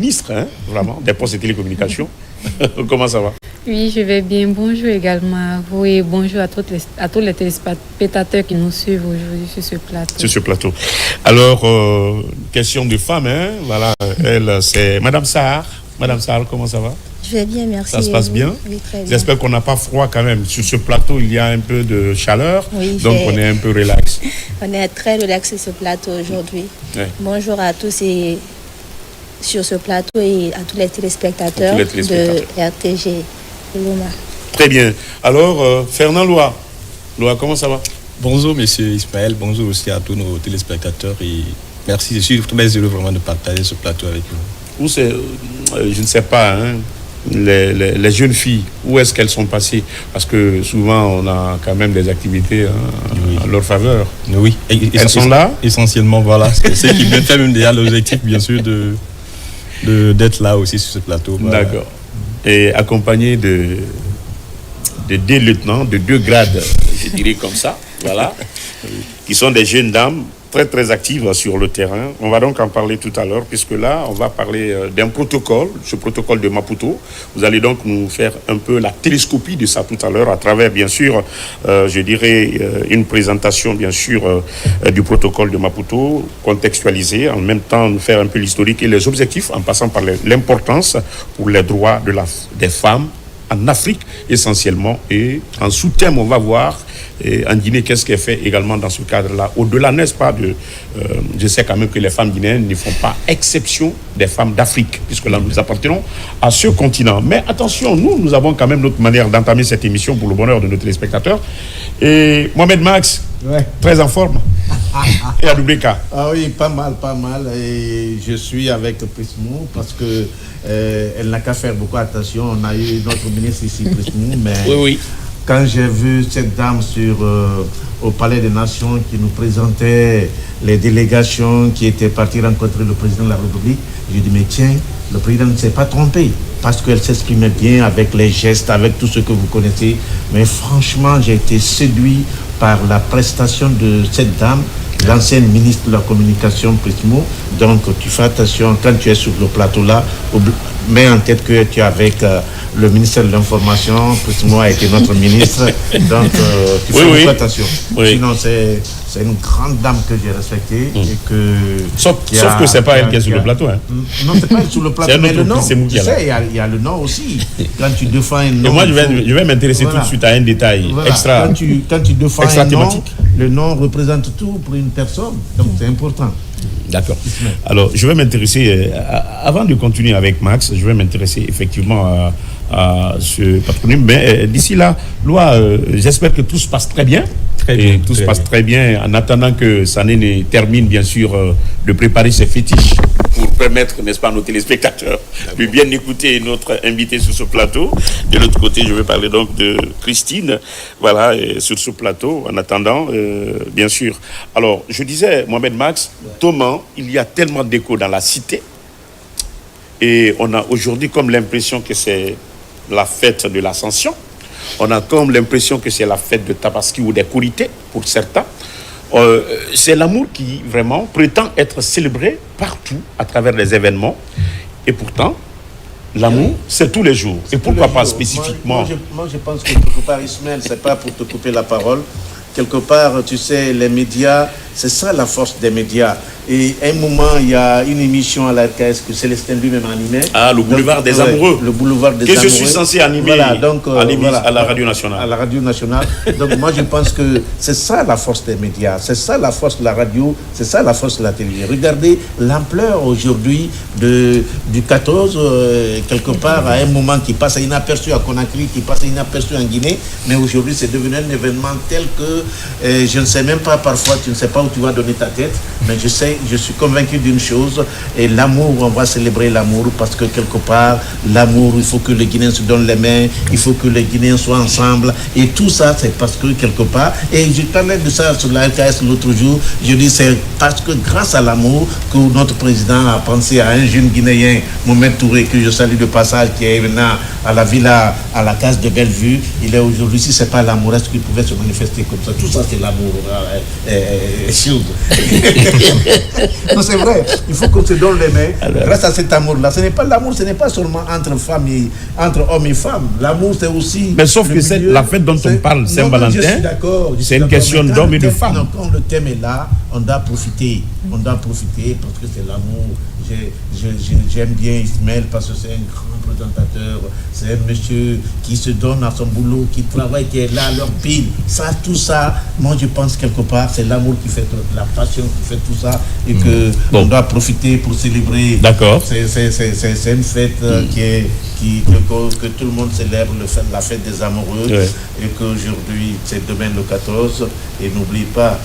ministre, hein, vraiment, des postes et télécommunications. Comment ça va? Oui, je vais bien. Bonjour également à vous et bonjour à tous les téléspectateurs qui nous suivent aujourd'hui sur ce plateau. Sur ce plateau. Alors, question de femme, hein, voilà, elle, c'est Madame Sahar. Madame Sahar, comment ça va? Je vais bien, merci. Ça se passe bien? Oui, très bien. J'espère qu'on n'a pas froid quand même. Sur ce plateau, il y a un peu de chaleur, oui, donc on est un peu relax. On est très relax sur ce plateau aujourd'hui. Ouais. Bonjour à tous et sur ce plateau et à tous les téléspectateurs, de RTG Loma. Très bien. Alors, Fernand Loa. Loa, comment ça va? Bonjour, monsieur Ismaël. Bonjour aussi à tous nos téléspectateurs et merci. Je suis très heureux vraiment de partager ce plateau avec vous. Où c'est, je ne sais pas, hein, les jeunes filles, où est-ce qu'elles sont passées? Parce que souvent, on a quand même des activités en leur faveur. Oui. Elles sont là? Essentiellement, voilà. C'est ce qui fait même déjà l'objectif, bien sûr, d'être là aussi sur ce plateau. Voilà. D'accord. Et accompagné de deux lieutenants, de 2 grades, je dirais comme ça, voilà, qui sont des jeunes dames très très actives sur le terrain. On va donc en parler tout à l'heure, puisque là, on va parler d'un protocole, ce protocole de Maputo. Vous allez donc nous faire un peu la télescopie de ça tout à l'heure, à travers, bien sûr, je dirais, une présentation, bien sûr, du protocole de Maputo, contextualisé, en même temps, nous faire un peu l'historique et les objectifs, en passant par l'importance pour les droits des femmes en Afrique, essentiellement. Et en sous-thème, on va voir en Guinée, qu'est-ce qui est fait également dans ce cadre-là. Au-delà, n'est-ce pas, je sais quand même que les femmes guinéennes ne font pas exception des femmes d'Afrique, puisque là, nous appartenons à ce continent. Mais attention, nous avons quand même notre manière d'entamer cette émission pour le bonheur de nos téléspectateurs. Et Mohamed Max, ouais, très en forme. Et à WK. Ah oui, pas mal. Et je suis avec Prismou parce que elle n'a qu'à faire beaucoup attention. On a eu notre ministre ici, Prismou, mais oui. Quand j'ai vu cette dame au Palais des Nations qui nous présentait les délégations qui étaient parties rencontrer le président de la République, j'ai dit mais tiens, le président ne s'est pas trompé parce qu'elle s'exprimait bien avec les gestes, avec tout ce que vous connaissez. Mais franchement, j'ai été séduit par la prestation de cette dame, l'ancienne ministre de la Communication, Prismo. Donc, tu fais attention quand tu es sur le plateau-là, mets en tête que tu es avec le ministère de l'Information. Prismo a été notre ministre. Donc, tu fais attention. Oui. Sinon, c'est une grande dame que j'ai respectée. Et que, sauf que c'est pas elle qui est sur le plateau. Hein. Non, c'est pas elle sur le plateau. Mais le nom, tu sais, il y a le nom aussi. Quand tu défends un nom. Et moi, je vais m'intéresser tout de suite à un détail extra. Quand tu défends un nom, le nom représente tout pour une personne. Donc, c'est important. D'accord. Alors, je vais m'intéresser, avant de continuer avec Max, je vais m'intéresser effectivement à ce patronyme. Mais d'ici là, Loa, j'espère que tout se passe très bien. Tout se passe très bien en attendant que Sané ne termine, bien sûr, de préparer ses fétiches pour permettre, n'est-ce pas, à nos téléspectateurs de bien écouter notre invité sur ce plateau. De l'autre côté, je vais parler donc de Christine, voilà, sur ce plateau, en attendant, bien sûr. Alors, je disais, Mohamed Max, Thomas, il y a tellement d'écho dans la cité, et on a aujourd'hui comme l'impression que c'est la fête de l'Ascension. On a comme l'impression que c'est la fête de Tabaski ou des Kourités, pour certains. C'est l'amour qui, vraiment, prétend être célébré partout, à travers les événements. Et pourtant, l'amour, c'est tous les jours. Et pourquoi pas spécifiquement? Moi, je pense que quelque part, Ismaël, c'est pas pour te couper la parole. Quelque part, tu sais, les médias, c'est ça la force des médias. Et à un moment, il y a une émission à la RKS que Célestin lui-même animait. Ah, le boulevard des Amoureux. Le boulevard des Amoureux. Que je suis censé animer à la Radio Nationale. À la Radio Nationale. Donc moi, je pense que c'est ça la force des médias. C'est ça la force de la radio. C'est ça la force de la télévision. Regardez l'ampleur aujourd'hui du 14, quelque part, à un moment qui passe inaperçu à Conakry, qui passe inaperçu en Guinée. Mais aujourd'hui, c'est devenu un événement tel que je ne sais même pas, parfois, tu ne sais pas où tu vas donner ta tête. Mais je suis convaincu d'une chose, et l'amour, on va célébrer l'amour parce que quelque part, l'amour, il faut que les Guinéens se donnent les mains, il faut que les Guinéens soient ensemble, et tout ça, c'est parce que quelque part, et je parlais de ça sur la RKS l'autre jour, je dis c'est parce que grâce à l'amour que notre président a pensé à un jeune Guinéen, Mohamed Touré, que je salue de passage, qui est maintenant à la villa, à la case de Bellevue. Il est aujourd'hui, si c'est pas l'amour, est-ce qu'il pouvait se manifester comme ça? Tout ça, c'est l'amour. choses. Non, c'est vrai. Il faut qu'on se donne les mains. Alors, grâce à cet amour-là. Ce n'est pas l'amour, ce n'est pas seulement entre familles, entre hommes et femmes. L'amour, c'est aussi. Mais sauf que la fête dont on parle, Saint-Valentin, c'est une question d'hommes et de femmes. Quand le thème est là, on doit profiter. On doit profiter parce que c'est l'amour. J'aime bien Ismaël parce que c'est un grand présentateur. C'est un monsieur qui se donne à son boulot, qui travaille, qui est là à leur pile. Ça, tout ça, moi je pense quelque part, c'est l'amour qui fait la passion qui fait tout ça et que on doit profiter pour célébrer. D'accord. C'est une fête que tout le monde célèbre, la fête des amoureux. Ouais. Et qu'aujourd'hui, c'est demain le 14. Et n'oublie pas,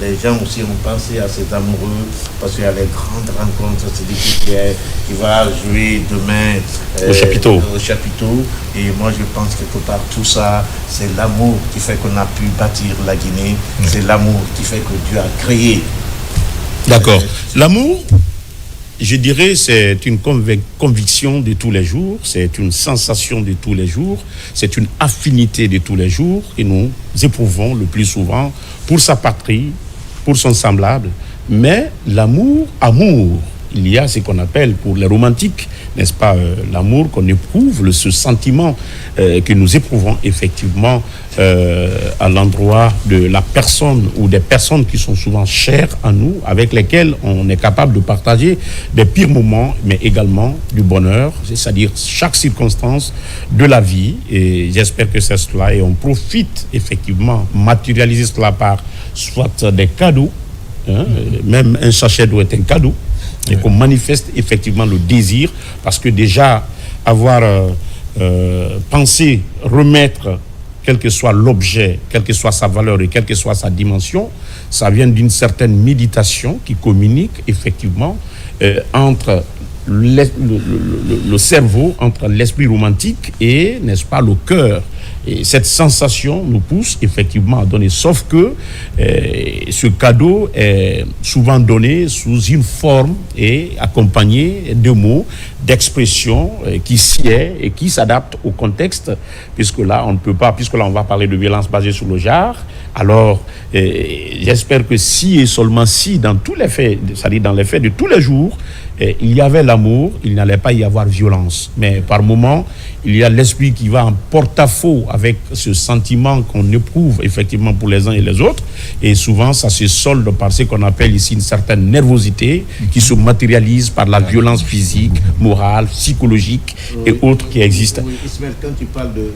les gens aussi ont pensé à ces amoureux parce qu'il y a les grandes rencontres. C'est qui va jouer demain au chapiteau. Et moi je pense que quelque part tout ça, c'est l'amour qui fait qu'on a pu bâtir la Guinée. C'est l'amour qui fait que Dieu a créé. D'accord. L'amour, je dirais, c'est une conviction de tous les jours, c'est une sensation de tous les jours, c'est une affinité de tous les jours que nous éprouvons le plus souvent pour sa patrie, pour son semblable. Mais l'amour, il y a ce qu'on appelle pour les romantiques, n'est-ce pas, l'amour qu'on éprouve, ce sentiment que nous éprouvons effectivement à l'endroit de la personne ou des personnes qui sont souvent chères à nous, avec lesquelles on est capable de partager des pires moments, mais également du bonheur, c'est-à-dire chaque circonstance de la vie. Et j'espère que c'est cela. Et on profite effectivement, matérialiser cela par soit des cadeaux, même un sachet doit être un cadeau, et qu'on manifeste effectivement le désir, parce que déjà avoir pensé remettre, quel que soit l'objet, quelle que soit sa valeur et quelle que soit sa dimension, ça vient d'une certaine méditation qui communique effectivement entre le cerveau, entre l'esprit romantique et, n'est-ce pas, le cœur. Et cette sensation nous pousse effectivement à donner, sauf que ce cadeau est souvent donné sous une forme et accompagné de mots, d'expressions qui sied et qui s'adaptent au contexte, puisque là on ne peut pas, puisque là on va parler de violence basée sur le genre. Alors j'espère que si et seulement si dans tous les faits, c'est-à-dire dans les faits de tous les jours, il y avait l'amour, il n'allait pas y avoir violence. Mais par moments, il y a l'esprit qui va en porte-à-faux avec ce sentiment qu'on éprouve effectivement pour les uns et les autres. Et souvent, ça se solde par ce qu'on appelle ici une certaine nervosité qui se matérialise par la violence physique, morale, psychologique et autres qui existent. Oui, Ismaël, quand tu parles de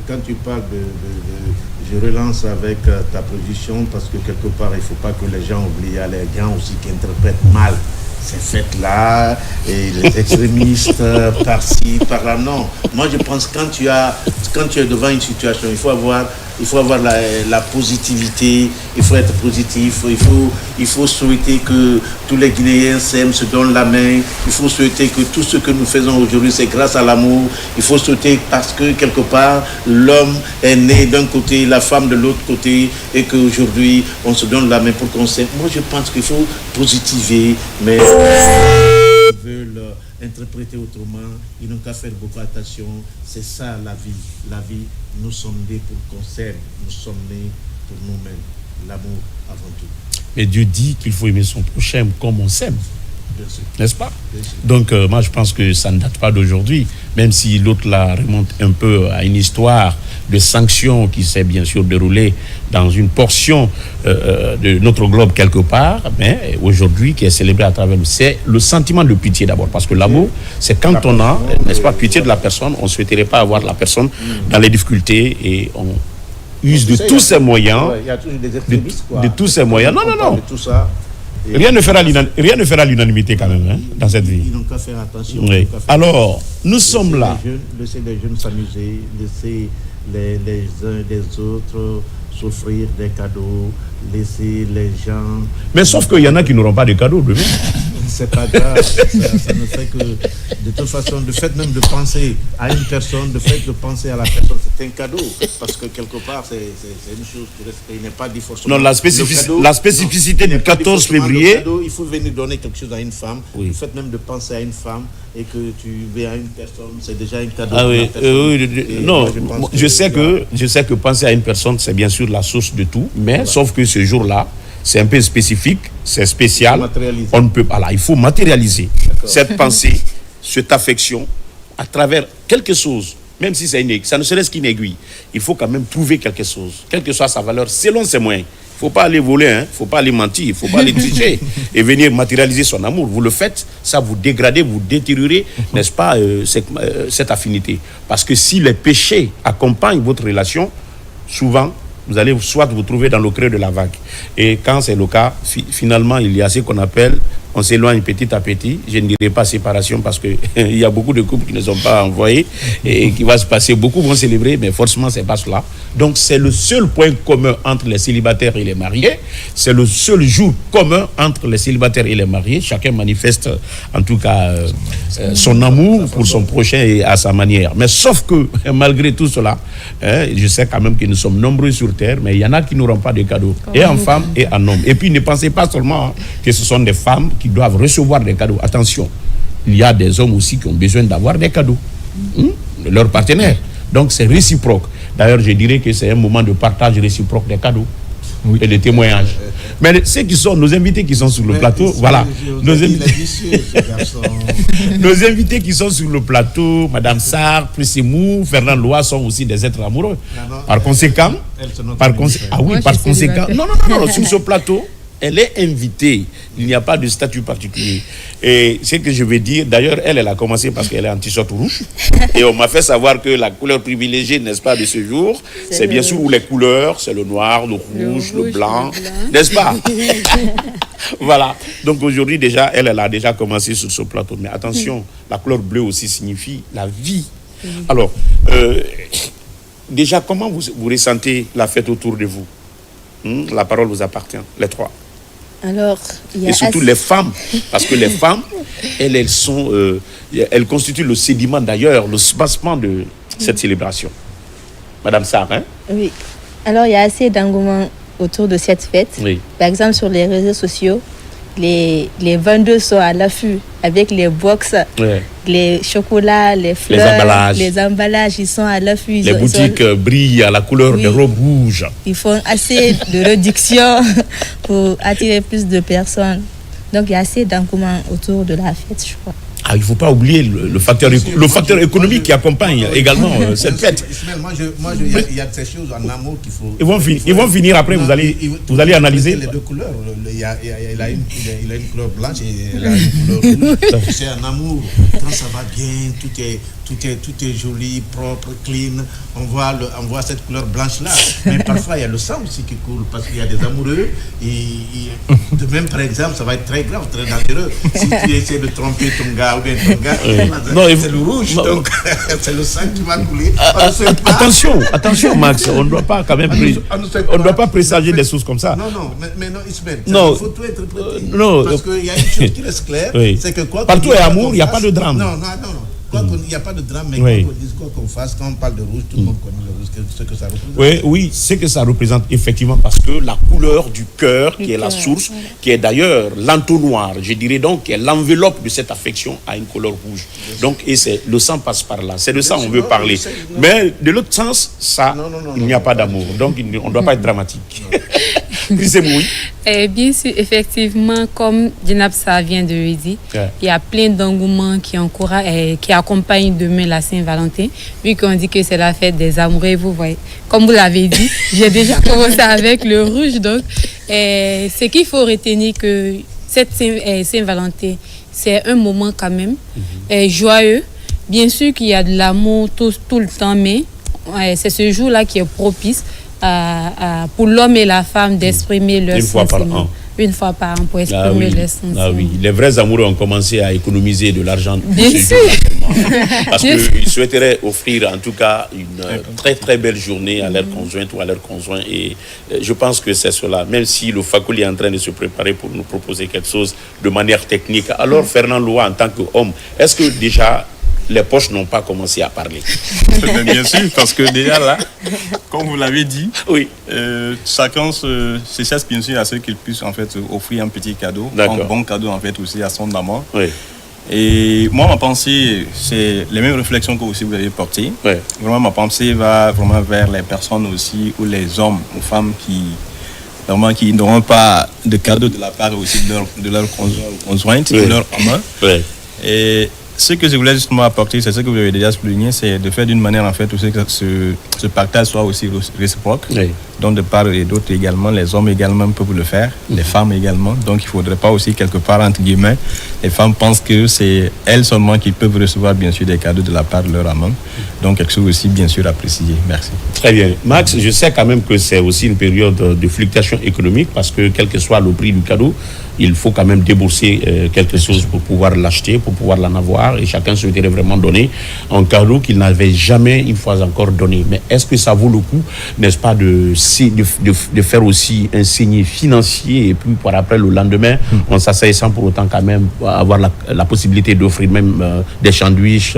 je relance avec ta position parce que quelque part, il ne faut pas que les gens oublient, il y a les gens aussi qui interprètent mal ces fêtes-là, et les extrémistes par-ci, par-là. Non, moi je pense que quand tu es devant une situation, il faut avoir la positivité, il faut être positif, il faut souhaiter que tous les Guinéens s'aiment, se donnent la main, il faut souhaiter que tout ce que nous faisons aujourd'hui, c'est grâce à l'amour, il faut souhaiter parce que quelque part, l'homme est né d'un côté, la femme de l'autre côté, et qu'aujourd'hui, on se donne la main pour qu'on s'aime. Moi je pense qu'il faut positiver, mais ils veulent interpréter autrement, ils n'ont qu'à faire beaucoup attention. C'est ça la vie. La vie, nous sommes nés pour qu'on s'aime, nous sommes nés pour nous-mêmes. L'amour avant tout. Mais Dieu dit qu'il faut aimer son prochain comme on s'aime. N'est-ce pas? Donc moi je pense que ça ne date pas d'aujourd'hui, même si l'autre là remonte un peu à une histoire de sanctions qui s'est bien sûr déroulée dans une portion de notre globe quelque part, mais aujourd'hui qui est célébré à travers c'est le sentiment de pitié d'abord, parce que l'amour c'est quand on a, n'est-ce pas, pitié de la personne, on ne souhaiterait pas avoir la personne dans les difficultés et on use de tous ses moyens, de tous ses moyens. Non. Rien ne fera l'unanimité quand même dans cette vie. Ils n'ont qu'à faire attention. Oui. Alors, nous sommes là. Laissez les jeunes s'amuser, laissez les uns des autres s'offrir des cadeaux, laissez les gens... Mais sauf qu'il y en a qui n'auront pas de cadeaux demain. C'est pas grave, ça ne fait que, de toute façon, le fait même de penser à une personne, le fait de penser à la personne, c'est un cadeau, parce que quelque part, c'est une chose qui reste, il n'est pas dit forcément... Non, la spécificité du 14 février... Cadeau, il faut venir donner quelque chose à une femme, le fait même de penser à une femme, et que tu veux à une personne, c'est déjà un cadeau. Ah oui, non, je sais que penser à une personne, c'est bien sûr la source de tout, mais sauf que ce jour-là, c'est un peu spécifique, c'est spécial. On ne peut pas là. Il faut matérialiser cette pensée, cette affection à travers quelque chose. Même si c'est ça ne serait-ce qu'une aiguille, il faut quand même trouver quelque chose, quelle que soit sa valeur, selon ses moyens. Il ne faut pas aller voler, il ne faut pas aller mentir, il ne faut pas aller tricher et venir matérialiser son amour. Vous le faites, ça vous dégradez, vous détériorez, n'est-ce pas, cette affinité. Parce que si les péchés accompagnent votre relation, souvent, vous allez soit vous trouver dans le creux de la vague. Et quand c'est le cas, finalement, il y a ce qu'on appelle, on s'éloigne petit à petit. Je ne dirais pas séparation parce que il y a beaucoup de couples qui ne sont pas envoyés et qui va se passer. Beaucoup vont célébrer, mais forcément, c'est pas cela. Donc, c'est le seul point commun entre les célibataires et les mariés. C'est le seul jour commun entre les célibataires et les mariés. Chacun manifeste, en tout cas, son amour pour son prochain et à sa manière. Mais sauf que, malgré tout cela, je sais quand même que nous sommes nombreux sur terre, mais il y en a qui n'auront pas de cadeaux, et en femme et en homme. Et puis, ne pensez pas seulement que ce sont des femmes qui doivent recevoir des cadeaux. Attention, il y a des hommes aussi qui ont besoin d'avoir des cadeaux de leurs partenaires. Donc c'est réciproque. D'ailleurs, je dirais que c'est un moment de partage réciproque des cadeaux et des témoignages. Mais ceux qui sont, nos invités qui sont sur le plateau, voilà. Nos invités qui sont sur le plateau, Madame Sarr, Prissimou, Fernand Loa sont aussi des êtres amoureux. Par conséquent, non, sur ce plateau, elle est invitée. Il n'y a pas de statut particulier. Et ce que je veux dire, d'ailleurs, elle a commencé parce qu'elle est en t-shirt rouge. Et on m'a fait savoir que la couleur privilégiée, n'est-ce pas, de ce jour, c'est bien sûr les couleurs, c'est le noir, le rouge, le blanc, n'est-ce pas? Voilà. Donc aujourd'hui, déjà, elle a déjà commencé sur ce plateau. Mais attention, la couleur bleue aussi signifie la vie. Alors, déjà, comment vous ressentez la fête autour de vous? La parole vous appartient, les trois. Alors, et surtout les femmes, parce que les femmes, elles constituent le sédiment d'ailleurs, le soubassement de cette célébration. Madame Sarr, hein? Oui. Alors, il y a assez d'engouement autour de cette fête. Oui. Par exemple, sur les réseaux sociaux, les vendeurs sont à l'affût avec les box, les chocolats, les fleurs, les emballages, ils sont à l'affût. Les boutiques brillent à la couleur des robes rouges. Ils font assez de réduction pour attirer plus de personnes. Donc il y a assez d'engouement autour de la fête, je crois. Il ne faut pas oublier le facteur économique qui accompagne également cette fête. Il y a ces choses en amour qu'il faut... Ils vont finir après, vous allez analyser. Les deux couleurs. Il a une couleur blanche et il a une couleur rouge. C'est un amour. Quand ça va bien, tout est joli, propre, clean. On voit cette couleur blanche-là. Mais parfois, il y a le sang aussi qui coule parce qu'il y a des amoureux. De même, par exemple, ça va être très grave, très dangereux. Si tu essaies de tromper ton gars, c'est le rouge, donc c'est le sang qui va couler. Attention, Max, on ne doit pas quand même on ne doit pas présager des choses comme ça. Mais non, Ismaël, il faut tout interpréter. Parce qu'il y a une chose qui reste claire, c'est que quoi partout est amour, il n'y a pas de drame. Non. Il n'y a pas de drame, mais quoi qu'on dise, quoi qu'on fasse, quand on parle de rouge, tout le monde connaît le rouge, ce que ça représente. Oui, ce que ça représente, effectivement, parce que la couleur du cœur, qui est la source, qui est d'ailleurs l'entonnoir, je dirais donc, qui est l'enveloppe de cette affection, a une couleur rouge. Donc, et le sang passe par là. C'est de ça qu'on veut parler. Mais de l'autre sens, il n'y a pas d'amour. Donc, on ne doit pas être dramatique. Bien sûr, effectivement, comme Djenab Sarr vient de le dire, il y a plein d'engouements qui accompagnent demain la Saint-Valentin, vu qu'on dit que c'est la fête des amoureux. Vous voyez, comme vous l'avez dit, j'ai déjà commencé avec le rouge. Donc, ce qu'il faut retenir que cette Saint-Valentin, c'est un moment quand même joyeux. Bien sûr qu'il y a de l'amour tout le temps, mais c'est ce jour-là qui est propice pour l'homme et la femme d'exprimer leurs sentiments. Une fois par an pour exprimer leurs sentiments. Oui, les vrais amoureux ont commencé à économiser de l'argent. Bien sûr. Parce qu'ils souhaiteraient offrir en tout cas une très très belle journée à leur conjointe ou à leur conjoint. Et je pense que c'est cela. Même si le Fakoli est en train de se préparer pour nous proposer quelque chose de manière technique. Alors Fernand Loa, en tant qu'homme, est-ce que déjà les poches n'ont pas commencé à parler? Bien sûr, parce que déjà là, comme vous l'avez dit, chacun se cherche bien sûr à ce qu'il puisse en fait offrir un petit cadeau, un bon cadeau en fait aussi à son amant. Oui. Et moi, ma pensée, c'est les mêmes réflexions que aussi vous avez portées. Oui. Vraiment, ma pensée va vraiment vers les personnes aussi, ou les hommes ou femmes qui vraiment qui n'auront pas de cadeau de la part aussi de leur conjointe, de leur amant. Et ce que je voulais justement apporter, c'est ce que vous avez déjà souligné, c'est de faire d'une manière en fait aussi que ce partage soit aussi réciproque. Donc de part et d'autre également, les hommes également peuvent le faire, les femmes également. Donc il ne faudrait pas aussi quelque part, entre guillemets, les femmes pensent que c'est elles seulement qui peuvent recevoir bien sûr des cadeaux de la part de leur amant. Donc quelque chose aussi bien sûr à préciser. Merci. Très bien. Max, je sais quand même que c'est aussi une période de fluctuation économique parce que quel que soit le prix du cadeau, il faut quand même débourser quelque chose pour pouvoir l'acheter, pour pouvoir l'en avoir. Et chacun souhaiterait vraiment donner un cadeau qu'il n'avait jamais une fois encore donné. Mais est-ce que ça vaut le coup, n'est-ce pas, de faire aussi un signe financier et puis par après le lendemain, on s'asseye sans pour autant quand même avoir la possibilité d'offrir même des sandwichs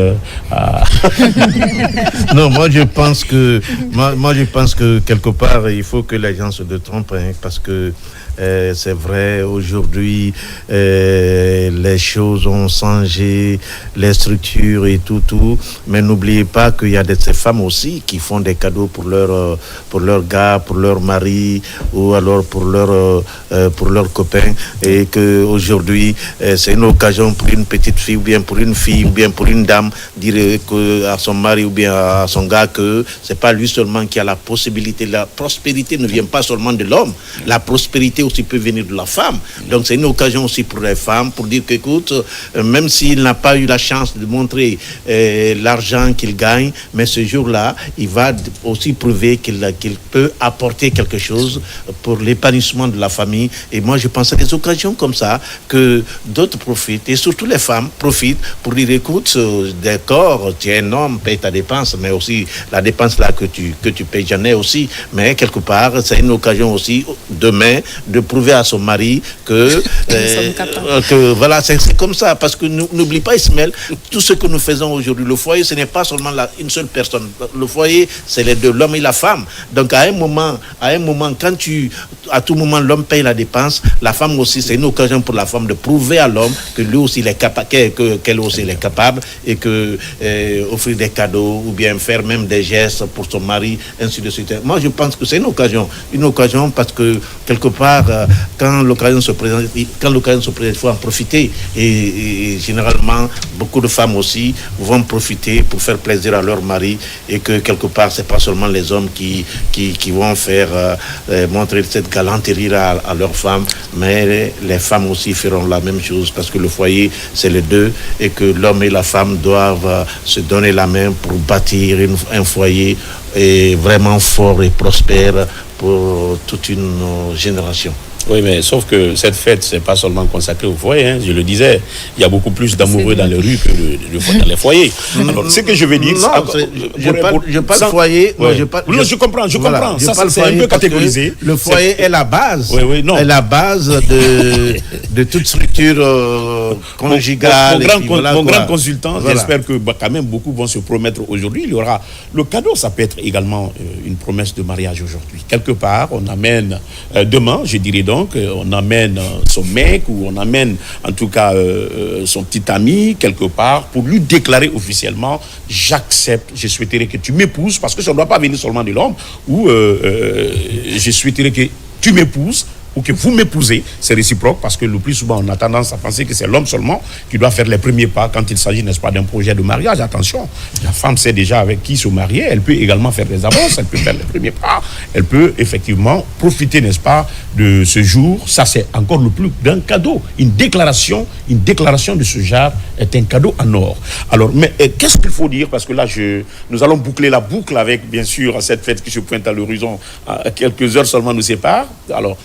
Non, moi je pense que quelque part il faut que les gens se détrompent parce que c'est vrai, aujourd'hui, les choses ont changé, les structures et tout. Mais n'oubliez pas qu'il y a ces femmes aussi qui font des cadeaux pour leur gars, pour leur mari, ou alors pour leurs copains. Et qu'aujourd'hui, c'est une occasion pour une petite fille, ou bien pour une fille, ou bien pour une dame, dire à son mari ou bien à son gars que c'est pas lui seulement qui a la possibilité. La prospérité ne vient pas seulement de l'homme. La prospérité aussi peut venir de la femme. Donc c'est une occasion aussi pour les femmes pour dire qu'écoute, même s'il n'a pas eu la chance de montrer l'argent qu'il gagne, mais ce jour-là, il va aussi prouver qu'il peut apporter quelque chose pour l'épanouissement de la famille. Et moi, je pense à des occasions comme ça que d'autres profitent, et surtout les femmes profitent pour dire écoute, d'accord, tu es un homme, paye ta dépense, mais aussi la dépense là que tu payes, j'en ai aussi. Mais quelque part, c'est une occasion aussi demain de prouver à son mari que voilà, c'est comme ça. Parce que n'oublie pas, Ismaël, tout ce que nous faisons aujourd'hui, le foyer, ce n'est pas seulement une seule personne. Le foyer, c'est les deux, l'homme et la femme. Donc à un moment, quand à tout moment, l'homme paye la dépense, la femme aussi, c'est une occasion pour la femme de prouver à l'homme que lui aussi, il est capable, qu'elle aussi, elle est capable, et que offrir des cadeaux ou bien faire même des gestes pour son mari, ainsi de suite. Moi, je pense que c'est une occasion parce que quelque part, quand l'occasion se présente, il faut en profiter. Et généralement, beaucoup de femmes aussi vont profiter pour faire plaisir à leur mari, et que quelque part, c'est pas seulement les hommes qui vont faire montrer cette galanterie à leurs femmes, mais les femmes aussi feront la même chose, parce que le foyer, c'est les deux, et que l'homme et la femme doivent se donner la main pour bâtir un foyer vraiment fort et prospère pour toute une génération. Oui, mais sauf que cette fête, c'est pas seulement consacré au foyer, hein. Je le disais, il y a beaucoup plus d'amoureux dans les rues que dans les foyers. Alors, ce que je veux dire... Je parle de foyer... Non, je comprends. Ça, c'est un peu catégorisé. Le foyer est la base. Oui, non. Est la base de toute structure conjugale. Mon grand consultant, j'espère que quand même beaucoup vont se promettre aujourd'hui. Il y aura... Le cadeau, ça peut être également une promesse de mariage aujourd'hui. Quelque part, on amène demain, je dirais donc, on amène son mec, ou on amène en tout cas son petit ami quelque part pour lui déclarer officiellement: j'accepte, je souhaiterais que tu m'épouses, parce que ça ne doit pas venir seulement de l'homme, ou je souhaiterais que tu m'épouses, ou que vous m'épousez. C'est réciproque, parce que le plus souvent on a tendance à penser que c'est l'homme seulement qui doit faire les premiers pas quand il s'agit, n'est-ce pas, d'un projet de mariage. Attention, la femme sait déjà avec qui se marier, elle peut également faire des avances, elle peut faire les premiers pas, elle peut effectivement profiter, n'est-ce pas, de ce jour. Ça, c'est encore le plus grand cadeau. Une déclaration de ce genre est un cadeau en or. Alors, mais qu'est-ce qu'il faut dire? Parce que là, nous allons boucler la boucle avec, bien sûr, cette fête qui se pointe à l'horizon, à quelques heures seulement nous séparent. Alors,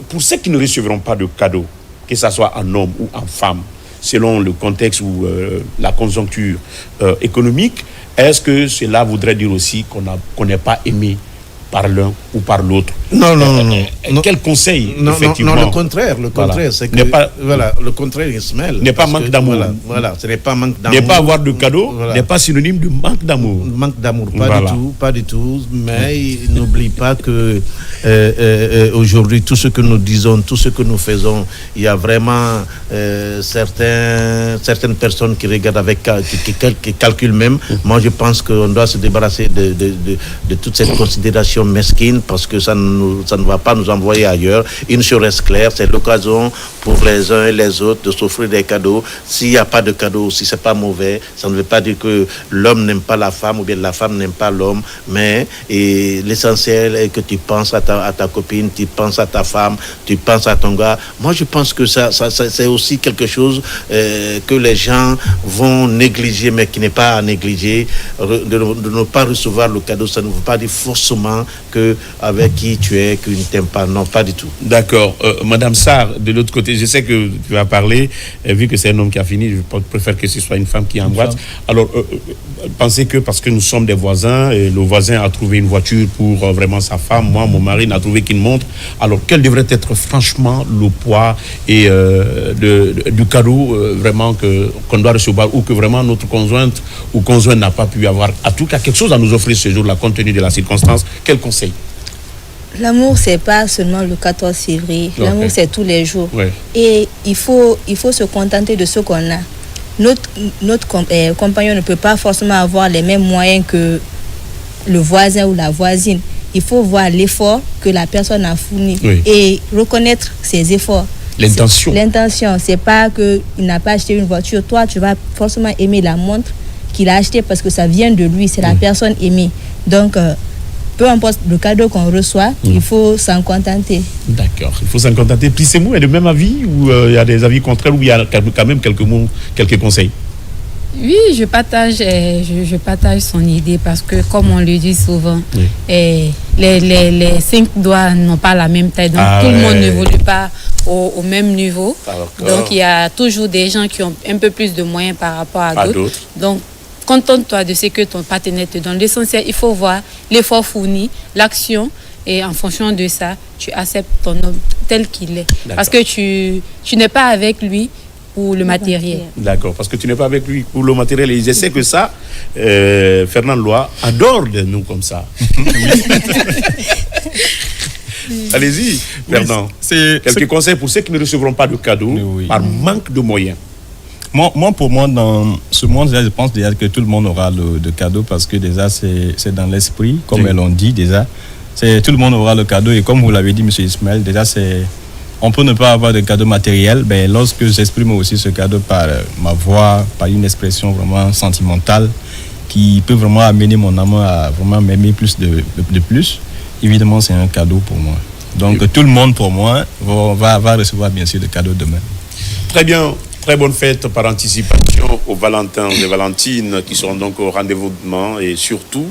pour ceux qui ne recevront pas de cadeaux, que ce soit en homme ou en femme, selon le contexte ou la conjoncture économique, est-ce que cela voudrait dire aussi qu'on n'est pas aimé par l'un ou par l'autre? Non. Quel conseil, effectivement? Non, le contraire, c'est que le contraire, Ismaël, n'est pas manque d'amour. Voilà, ce n'est pas manque d'amour. Ne pas avoir de cadeau n'est pas synonyme de manque d'amour. Manque d'amour, pas du tout. Mais n'oublie pas que aujourd'hui, tout ce que nous disons, tout ce que nous faisons, il y a vraiment certaines personnes qui regardent qui calculent même. Moi, je pense qu'on doit se débarrasser de toute cette considération situation mesquine parce que ça ne va pas nous envoyer ailleurs. Une chose reste claire, c'est l'occasion pour les uns et les autres de s'offrir des cadeaux. S'il n'y a pas de cadeaux, si c'est pas mauvais, ça ne veut pas dire que l'homme n'aime pas la femme ou bien la femme n'aime pas l'homme, mais l'essentiel est que tu penses à ta copine, tu penses à ta femme, tu penses à ton gars. Moi, je pense que ça c'est aussi quelque chose que les gens vont négliger, mais qui n'est pas à négliger. De ne pas recevoir le cadeau, ça ne veut pas dire forcément que avec qui tu es, que tu ne t'aimes pas. Non, pas du tout. D'accord. Madame Sarr, de l'autre côté, je sais que tu vas parler, vu que c'est un homme qui a fini, je préfère que ce soit une femme qui emboîte. Alors, pensez que parce que nous sommes des voisins, et le voisin a trouvé une voiture pour vraiment sa femme, moi, mon mari n'a trouvé qu'une montre. Alors, quel devrait être franchement le poids et du cadeau vraiment qu'on doit recevoir ou que vraiment notre conjointe ou conjoint n'a pas pu avoir, en tout cas quelque chose à nous offrir ce jour-là compte tenu de la circonstance? Quel conseil? L'amour, c'est pas seulement le 14 février. L'amour, c'est tous les jours. Ouais. Et il faut se contenter de ce qu'on a. Notre compagnon ne peut pas forcément avoir les mêmes moyens que le voisin ou la voisine. Il faut voir l'effort que la personne a fourni et reconnaître ses efforts. L'intention, c'est pas qu'il n'a pas acheté une voiture. Toi, tu vas forcément aimer la montre qu'il a achetée parce que ça vient de lui, c'est la personne aimée. Donc, peu importe le cadeau qu'on reçoit, il faut s'en contenter. D'accord, il faut s'en contenter. Plissez-vous est de même avis ou il y a des avis contraires ou il y a quand même quelques mots, quelques conseils? Oui, je partage son idée parce que, comme on le dit souvent, les 5 doigts n'ont pas la même taille. Donc, tout le monde n'évolue pas au même niveau. Donc, il y a toujours des gens qui ont un peu plus de moyens par rapport à d'autres. Donc, contente-toi de ce que ton partenaire te donne. L'essentiel, il faut voir l'effort fourni, l'action, et en fonction de ça, tu acceptes ton homme tel qu'il est. Parce que tu n'es pas avec lui pour le matériel. D'accord, parce que tu n'es pas avec lui pour le matériel. Et je sais que ça, Fernand Loa adore de nous comme ça. Allez-y, Fernand. Quelques conseils pour ceux qui ne recevront pas de cadeaux par manque de moyens. Moi, pour moi, dans ce monde, je pense déjà que tout le monde aura de cadeau parce que déjà, c'est dans l'esprit, comme elles l'ont dit déjà. Tout le monde aura le cadeau et comme vous l'avez dit, M. Ismaël, déjà, on peut ne pas avoir de cadeau matériel, mais lorsque j'exprime aussi ce cadeau par ma voix, par une expression vraiment sentimentale qui peut vraiment amener mon amant à vraiment m'aimer plus de plus, évidemment, c'est un cadeau pour moi. Donc, tout le monde, pour moi, va recevoir bien sûr de cadeaux demain. Très bien. Très bonne fête par anticipation aux Valentins et Valentines qui seront donc au rendez-vous demain. Et surtout,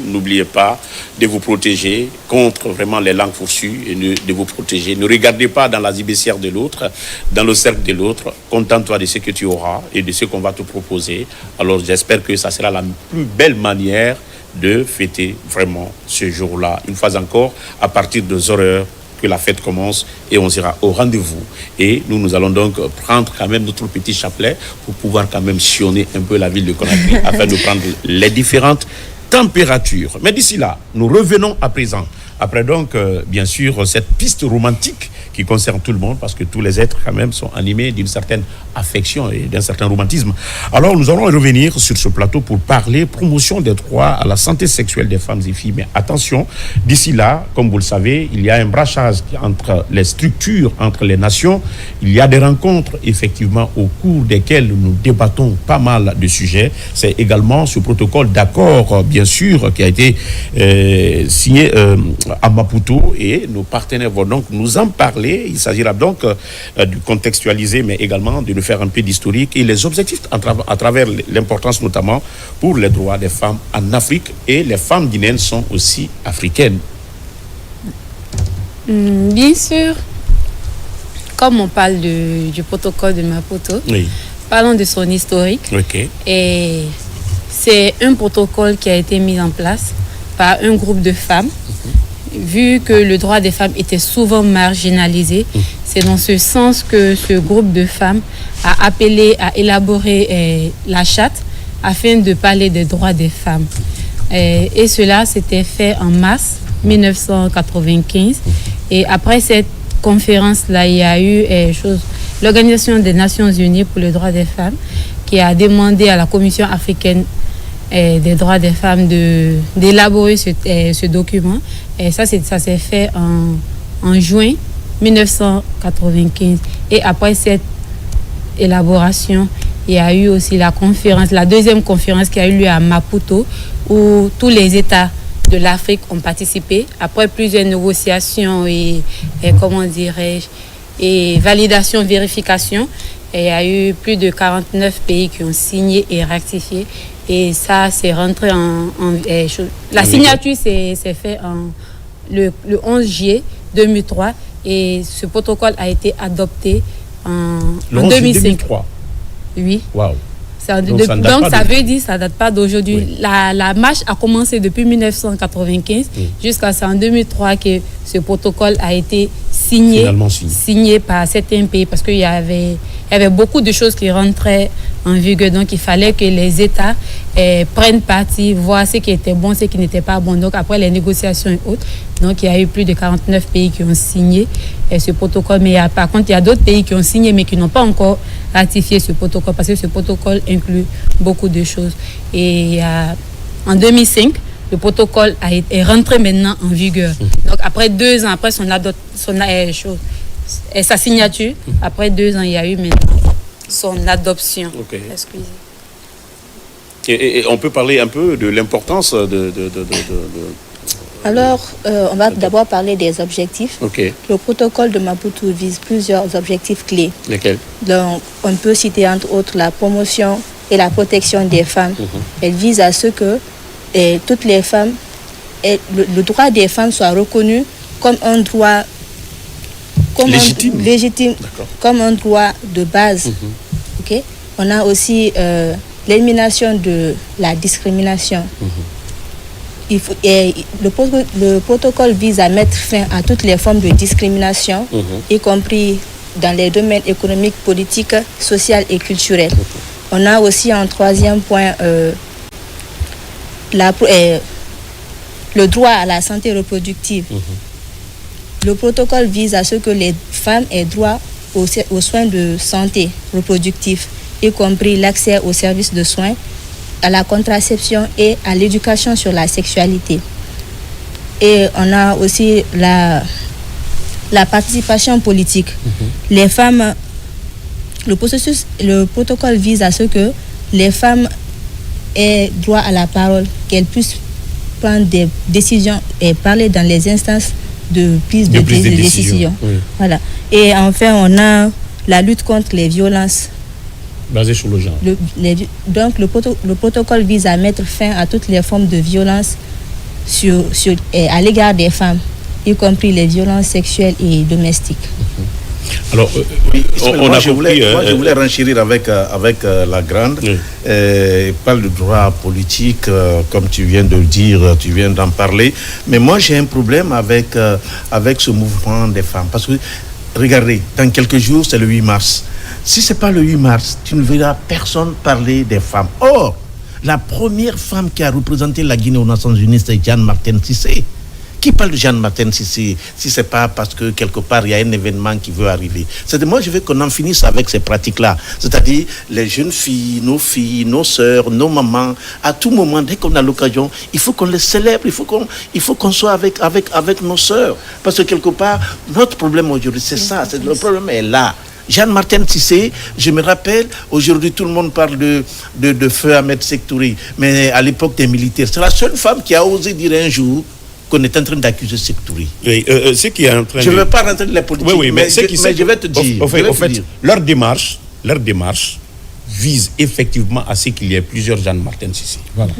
n'oubliez pas de vous protéger contre vraiment les langues fourchues et de vous protéger. Ne regardez pas dans la gibecière de l'autre, dans le cercle de l'autre. Contente-toi de ce que tu auras et de ce qu'on va te proposer. Alors j'espère que ça sera la plus belle manière de fêter vraiment ce jour-là. Une fois encore, à partir de 0h, que la fête commence et on sera au rendez-vous. Et nous allons donc prendre quand même notre petit chapelet pour pouvoir quand même sillonner un peu la ville de Conakry afin de prendre les différentes températures. Mais d'ici là, nous revenons à présent. Après donc, bien sûr, cette piste romantique qui concerne tout le monde, parce que tous les êtres quand même sont animés d'une certaine affection et d'un certain romantisme. Alors nous allons revenir sur ce plateau pour parler promotion des droits à la santé sexuelle des femmes et filles. Mais attention, d'ici là, comme vous le savez, il y a un brassage entre les structures, entre les nations. Il y a des rencontres, effectivement, au cours desquelles nous débattons pas mal de sujets. C'est également ce protocole d'accord, bien sûr, qui a été signé à Maputo et nos partenaires vont donc nous en parler. Il s'agira donc de contextualiser, mais également de nous faire un peu d'historique et les objectifs à travers l'importance notamment pour les droits des femmes en Afrique, et les femmes guinéennes sont aussi africaines. Bien sûr, comme on parle du protocole de Maputo, parlons de son historique. Et c'est un protocole qui a été mis en place par un groupe de femmes. Vu que le droit des femmes était souvent marginalisé, c'est dans ce sens que ce groupe de femmes a appelé à élaborer la charte afin de parler des droits des femmes. Et cela s'était fait en mars 1995. Et après cette conférence-là, il y a eu l'Organisation des Nations Unies pour le droit des femmes qui a demandé à la Commission africaine des droits des femmes d'élaborer ce document. Et ça s'est fait en juin 1995. Et après cette élaboration, il y a eu aussi la deuxième conférence qui a eu lieu à Maputo, où tous les États de l'Afrique ont participé. Après plusieurs négociations et validation, vérification, il y a eu plus de 49 pays qui ont signé et ratifié. Et ça, c'est rentré la signature s'est faite le 11 juillet 2003 et ce protocole a été adopté en 2005. 2003. Oui. Waouh. Donc ça veut dire ça date pas d'aujourd'hui. Oui. La marche a commencé depuis 1995 jusqu'à en 2003 que ce protocole a été signé par certains pays parce qu'il y avait beaucoup de choses qui rentraient en vigueur. Donc il fallait que les États prennent parti, voient ce qui était bon, ce qui n'était pas bon. Donc après les négociations et autres, donc il y a eu plus de 49 pays qui ont signé ce protocole. Mais par contre, il y a d'autres pays qui ont signé mais qui n'ont pas encore ratifié ce protocole parce que ce protocole inclut beaucoup de choses. Et en 2005, le protocole est rentré maintenant en vigueur. Donc après 2 ans, après sa signature, après 2 ans, il y a eu maintenant son adoption. Okay. Excusez. Et on peut parler un peu de l'importance Alors, on va d'abord parler des objectifs. Okay. Le protocole de Maputo vise plusieurs objectifs clés. Lesquels? Donc, on peut citer entre autres la promotion et la protection des femmes. Elle vise à ce que toutes les femmes, le droit des femmes soit reconnu comme un droit légitime, comme un droit de base. Okay? On a aussi l'élimination de la discrimination. Le protocole vise à mettre fin à toutes les formes de discrimination, y compris dans les domaines économiques, politiques, sociaux et culturels. On a aussi en 3e point le droit à la santé reproductive. Le protocole vise à ce que les femmes aient droit aux soins de santé reproductive, y compris l'accès aux services de soins, à la contraception et à l'éducation sur la sexualité. Et on a aussi la participation politique. Les femmes, le protocole vise à ce que les femmes aient droit à la parole, qu'elles puissent prendre des décisions et parler dans les instances de prise de décision. Oui. Voilà. Et enfin, on a la lutte contre les violences basées sur le genre. Donc, le protocole vise à mettre fin à toutes les formes de violence à l'égard des femmes, y compris les violences sexuelles et domestiques. Alors, je voulais renchérir avec la grande. Il parle de droit politique, comme tu viens de le dire, tu viens d'en parler. Mais moi, j'ai un problème avec ce mouvement des femmes. Parce que, regardez, dans quelques jours, c'est le 8 mars. Si ce n'est pas le 8 mars, tu ne verras personne parler des femmes. Or, la première femme qui a représenté la Guinée aux Nations Unies, c'est Jeanne Martin Cissé. Qui parle de Jeanne Martin Cissé si ce n'est pas parce que quelque part il y a un événement qui veut arriver? Moi, je veux qu'on en finisse avec ces pratiques-là. C'est-à-dire les jeunes filles, nos sœurs, nos mamans, à tout moment, dès qu'on a l'occasion, il faut qu'on les célèbre, il faut qu'on soit avec nos sœurs. Parce que quelque part, notre problème aujourd'hui, c'est ça. Le problème est là. Jeanne Martin Cissé, je me rappelle, aujourd'hui tout le monde parle de Feu Ahmed Sékou Touré, mais à l'époque des militaires, c'est la seule femme qui a osé dire un jour qu'on est en train d'accuser Sékou Touré. Oui, ce qui est en train je ne veux pas rentrer dans la politique, mais je vais te dire. En fait, leur démarche vise effectivement à ce qu'il y ait plusieurs Jeanne Martin Cissé. Voilà.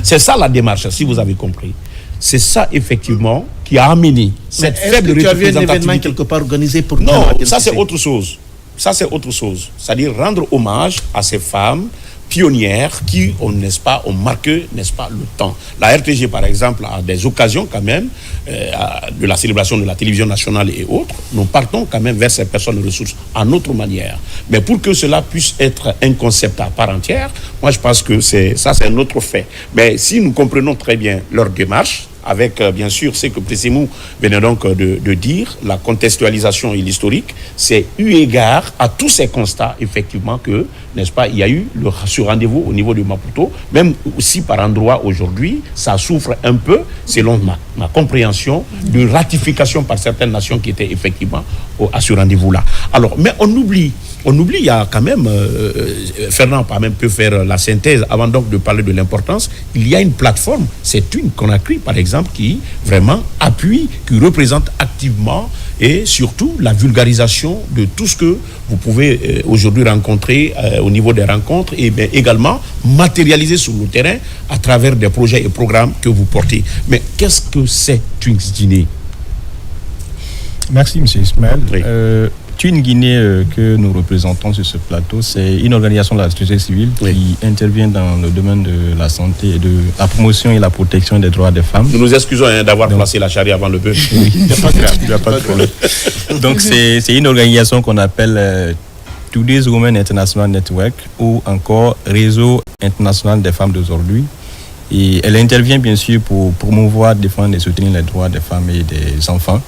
C'est ça la démarche, si vous avez compris. C'est ça, effectivement, qui a amené cette faible représentation. Tu as vu un événement quelque part organisé pour... Non, ça c'est autre chose. C'est-à-dire rendre hommage à ces femmes pionnières qui ont marqué, n'est-ce pas, le temps. La RTG, par exemple, a des occasions quand même de la célébration de la télévision nationale et autres. Nous partons quand même vers ces personnes ressources à notre manière. Mais pour que cela puisse être un concept à part entière, moi je pense que c'est un autre fait. Mais si nous comprenons très bien leur démarche, avec bien sûr ce que Pressimou venait donc de dire, la contextualisation et l'historique, c'est eu égard à tous ces constats, effectivement, que, n'est-ce pas, il y a eu ce rendez-vous au niveau de Maputo, même si par endroit aujourd'hui, ça souffre un peu, selon ma compréhension, de ratification par certaines nations qui étaient effectivement à ce rendez-vous-là. Alors, mais on oublie, il y a quand même, Fernand peut faire la synthèse avant donc de parler de l'importance, il y a une plateforme, c'est une Conakry par exemple, qui vraiment appuie, qui représente activement et surtout la vulgarisation de tout ce que vous pouvez aujourd'hui rencontrer au niveau des rencontres et bien également matérialiser sur le terrain à travers des projets et programmes que vous portez. Mais qu'est-ce que c'est Twins Guinée? Merci, M. Ismaël. Oui. Twins Guinée que nous représentons sur ce plateau, c'est une organisation de la société civile qui intervient dans le domaine de la santé et de la promotion et la protection des droits des femmes. Nous nous excusons d'avoir placé la charrue avant le bœuf. Oui, il n'y a pas de grave, il n'y a pas de problème. Donc c'est une organisation qu'on appelle Today's Women International Network ou encore Réseau International des Femmes d'aujourd'hui. Et elle intervient bien sûr pour promouvoir, défendre et soutenir les droits des femmes et des enfants.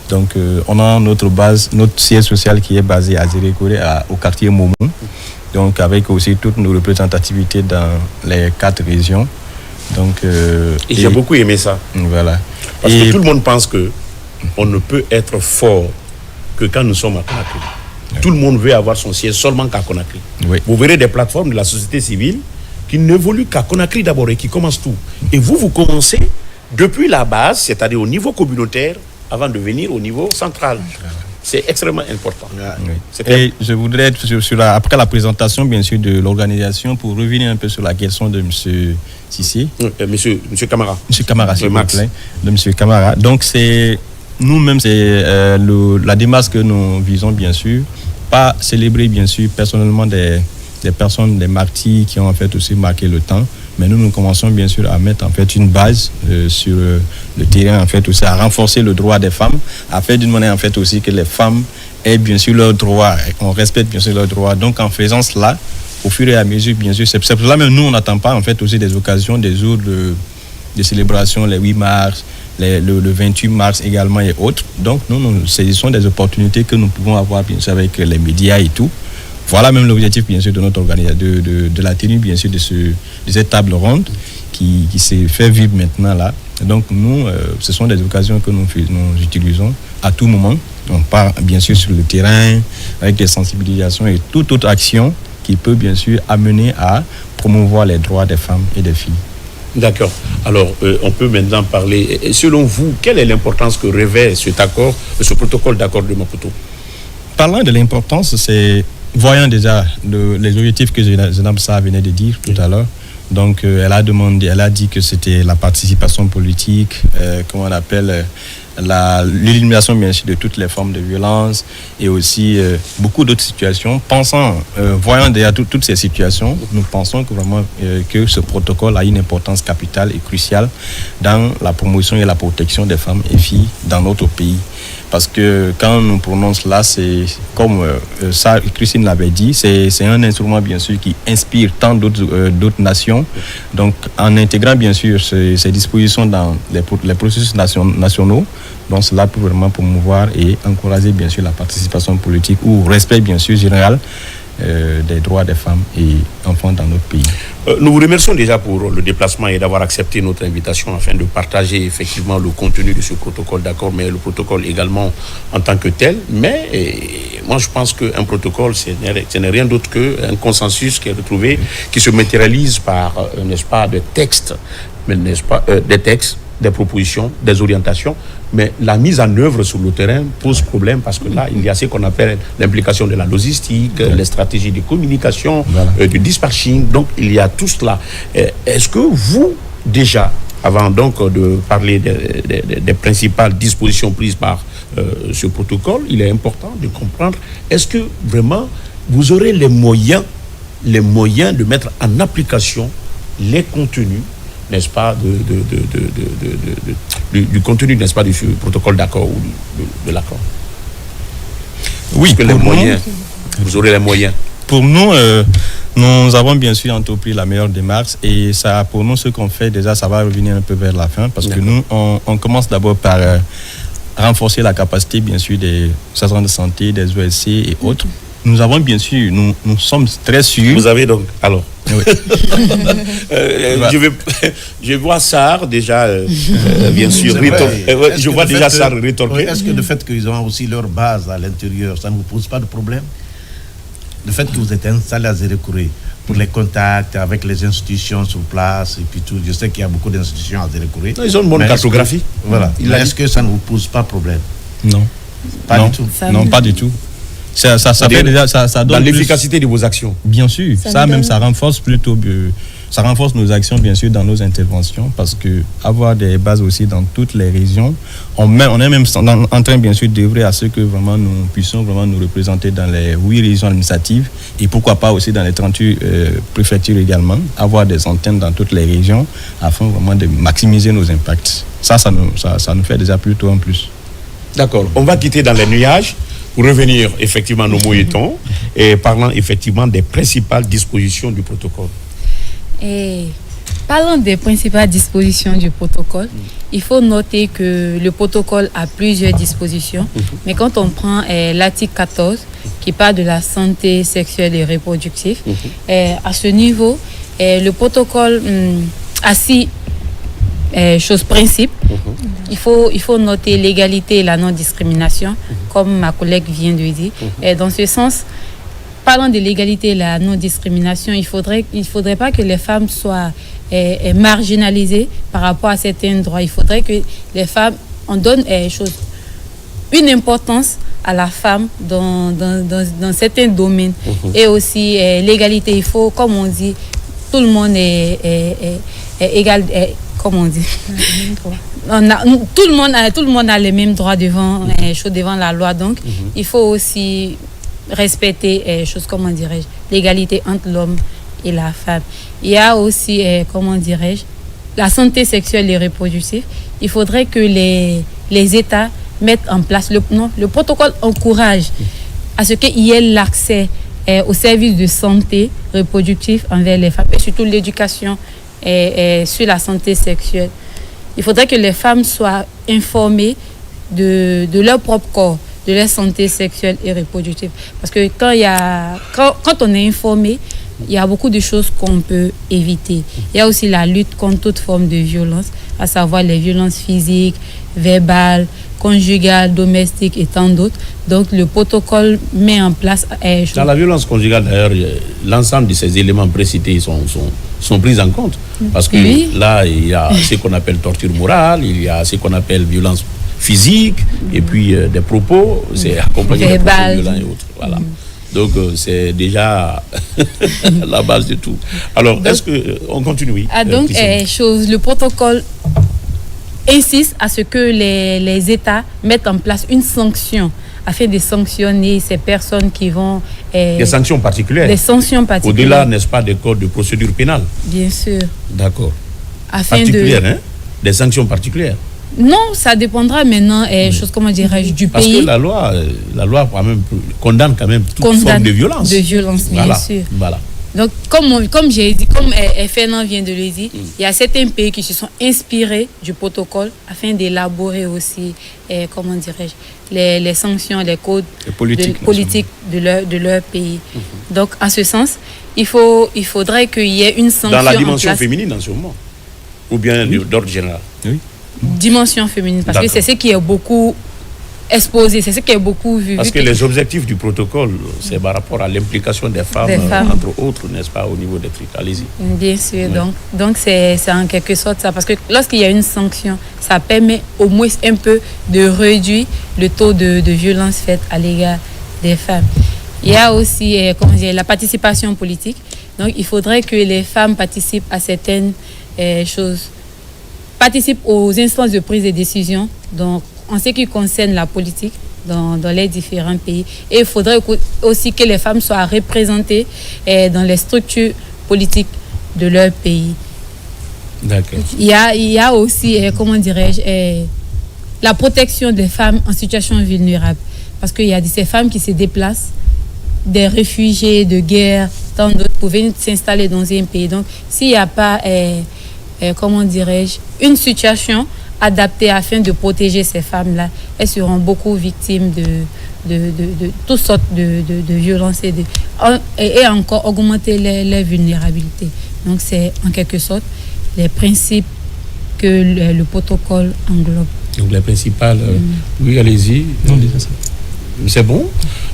Donc, on a notre base, notre siège social qui est basé à Zérékoré, au quartier Momou. Donc, avec aussi toutes nos représentativités dans les 4 régions. Donc, et j'ai beaucoup aimé ça. Voilà. Parce que tout le monde pense qu'on ne peut être fort que quand nous sommes à Conakry. Tout le monde veut avoir son siège seulement qu'à Conakry. Oui. Vous verrez des plateformes de la société civile qui n'évoluent qu'à Conakry d'abord et qui commencent tout. Et vous commencez depuis la base, c'est-à-dire au niveau communautaire, avant de venir au niveau central. C'est extrêmement important. Oui. Et je voudrais, après la présentation, bien sûr, de l'organisation, pour revenir un peu sur la question de M. Sissi. Monsieur Camara. M. Camara, s'il vous plaît. De M. Camara. Donc, nous-mêmes, c'est la démarche que nous visons, bien sûr. Pas célébrer, bien sûr, personnellement des personnes, des martyrs qui ont en fait aussi marqué le temps. Mais nous commençons bien sûr à mettre en fait une base sur le terrain, en fait aussi à renforcer le droit des femmes, à faire d'une manière en fait aussi que les femmes aient bien sûr leurs droits, on respecte bien sûr leurs droits. Donc en faisant cela, au fur et à mesure, bien sûr, c'est pour cela même nous on n'attend pas en fait aussi des occasions, des jours de célébration, les 8 mars, le 28 mars également et autres. Donc nous saisissons des opportunités que nous pouvons avoir bien sûr avec les médias et tout. Voilà même l'objectif, bien sûr, de notre organisation, de la tenue, bien sûr, de cette table ronde qui s'est fait vivre maintenant là. Donc, nous, ce sont des occasions que nous utilisons à tout moment. On part, bien sûr, sur le terrain avec des sensibilisations et toute autre action qui peut, bien sûr, amener à promouvoir les droits des femmes et des filles. D'accord. Alors, on peut maintenant parler. Selon vous, quelle est l'importance que revêt cet accord, ce protocole d'accord de Maputo? Parlant de l'importance, c'est... Voyant déjà les objectifs que Zenab Sa venait de dire tout à l'heure, donc elle a dit que c'était la participation politique, comment on appelle, l'élimination bien sûr de toutes les formes de violence et aussi beaucoup d'autres situations. Voyant déjà toutes ces situations, nous pensons que vraiment que ce protocole a une importance capitale et cruciale dans la promotion et la protection des femmes et filles dans notre pays. Parce que quand on prononce là, c'est comme Christine l'avait dit, c'est un instrument bien sûr qui inspire tant d'autres nations. Donc en intégrant bien sûr ces dispositions dans les processus nationaux, donc cela peut vraiment promouvoir et encourager bien sûr la participation politique ou respect bien sûr général des droits des femmes et enfants dans notre pays. Nous vous remercions déjà pour le déplacement et d'avoir accepté notre invitation afin de partager effectivement le contenu de ce protocole d'accord, mais le protocole également en tant que tel. Mais moi je pense qu'un protocole, ce n'est rien d'autre qu'un consensus qui est retrouvé, qui se matérialise par, n'est-ce pas, des textes, des propositions, des orientations, mais la mise en œuvre sur le terrain pose problème parce que là, il y a ce qu'on appelle l'implication de la logistique, les stratégies de communication, du dispatching, donc il y a tout cela. Est-ce que vous, déjà, avant donc de parler des principales dispositions prises par ce protocole, il est important de comprendre, est-ce que vraiment vous aurez les moyens de mettre en application les contenus, n'est-ce pas, du contenu, n'est-ce pas, du protocole d'accord ou de l'accord? Oui, les moyens, vous aurez les moyens. Pour nous, nous avons bien sûr entrepris la meilleure démarche et ça, pour nous, ce qu'on fait déjà, ça va revenir un peu vers la fin parce que nous, on commence d'abord par renforcer la capacité, bien sûr, des agents de santé, des OSC et autres. Nous avons bien sûr, nous sommes très sûrs. Vous avez donc, alors oui. Je vois Sarr déjà, bien sûr, je vois déjà Sarr rétorquer. Est-ce que le fait qu'ils ont aussi leur base à l'intérieur, ça ne vous pose pas de problème? Le fait que vous êtes installé à Zérékouré pour les contacts avec les institutions sur place et puis tout, je sais qu'il y a beaucoup d'institutions à Zérékouré. Ils ont une bonne cartographie. Voilà. Est-ce que ça ne vous pose pas problème? Non. Pas du tout. Non, pas du tout. Ça fait déjà, ça donne dans l'efficacité de vos actions. Bien sûr, ça renforce plutôt, ça renforce nos actions bien sûr dans nos interventions parce que avoir des bases aussi dans toutes les régions, on est même en train bien sûr d'œuvrer à ce que vraiment nous puissions vraiment nous représenter dans les 8 régions administratives et pourquoi pas aussi dans les 38 préfectures également, avoir des antennes dans toutes les régions afin vraiment de maximiser nos impacts. Ça nous fait déjà plutôt en plus. D'accord, on va quitter dans les nuages pour revenir effectivement à nos moyetons et parlant effectivement des principales dispositions du protocole. Parlant des principales dispositions du protocole, il faut noter que le protocole a plusieurs dispositions, mais quand on prend l'article 14 qui parle de la santé sexuelle et reproductive, à ce niveau, le protocole a 6 choses principes. Il faut noter l'égalité et la non-discrimination, comme ma collègue vient de dire. Et dans ce sens, parlant de l'égalité et la non-discrimination, il faudrait pas que les femmes soient marginalisées par rapport à certains droits. Il faudrait que les femmes, on donne une importance à la femme dans certains domaines. Et aussi l'égalité, il faut, comme on dit, tout le monde est égal. Comme on dit, tout le monde a les mêmes droits devant la loi. Donc, il faut aussi respecter comment dirais-je, l'égalité entre l'homme et la femme. Il y a aussi, comment dirais-je, la santé sexuelle et reproductive. Il faudrait que les États mettent en place le protocole encourage à ce qu'il y ait l'accès aux services de santé reproductive envers les femmes et surtout l'éducation sur la santé sexuelle. Il faudrait que les femmes soient informées de leur propre corps, de leur santé sexuelle et reproductive. Parce que quand on est informé, il y a beaucoup de choses qu'on peut éviter. Il y a aussi la lutte contre toute forme de violence, à savoir les violences physiques, verbales, conjugales, domestiques et tant d'autres. Donc le protocole met en place... Dans la violence conjugale, d'ailleurs, l'ensemble de ces éléments précités sont pris en compte. Parce que là, il y a ce qu'on appelle torture morale, il y a ce qu'on appelle violence physique, et puis des propos, c'est accompagné de propos violents et autres. Voilà. Donc, c'est déjà la base de tout. Alors, est-ce qu'on continue? Oui. Donc, le protocole insiste à ce que les États mettent en place une sanction afin de sanctionner ces personnes qui vont... des sanctions particulières. Des sanctions particulières. Au-delà, n'est-ce pas, des codes de procédure pénale. Bien sûr. D'accord. Afin particulières, hein? Des sanctions particulières. Non, ça dépendra maintenant, comment dirais-je, du Parce pays. Parce que la loi quand même, condamne quand même toute forme de violence. De violence, bien sûr. Voilà. Donc, comme j'ai dit, comme Fernand vient de le dire, il y a certains pays qui se sont inspirés du protocole afin d'élaborer aussi, comment dirais-je, les sanctions, les codes politiques de leur pays. Donc, en ce sens, il faudrait qu'il y ait une sanction. Dans la dimension féminine en ce moment, ou bien d'ordre général. Oui. Dimension féminine, parce que c'est ce qui est beaucoup exposé, c'est ce qui est beaucoup vu. Parce que les objectifs du protocole, c'est par rapport à l'implication des femmes, entre autres, n'est-ce pas, au niveau des trucs. Allez-y. Bien sûr, donc c'est en quelque sorte ça, parce que lorsqu'il y a une sanction, ça permet au moins un peu de réduire le taux de violence faite à l'égard des femmes. Il y a aussi la participation politique, donc il faudrait que les femmes participent à certaines choses, participent aux instances de prise de décision, donc en ce qui concerne la politique dans les différents pays. Et il faudrait aussi que les femmes soient représentées dans les structures politiques de leur pays. D'accord. Il y a aussi, comment dirais-je, la protection des femmes en situation vulnérable. Parce qu'il y a ces femmes qui se déplacent des réfugiés de guerre, tant d'autres, pour venir s'installer dans un pays. Donc, s'il n'y a pas, comment dirais-je, une situation adaptées afin de protéger ces femmes-là, elles seront beaucoup victimes de toutes sortes de violences et encore augmenter les vulnérabilités. Donc c'est en quelque sorte les principes que le protocole englobe. Donc les principales, oui, allez-y. Non, c'est bon.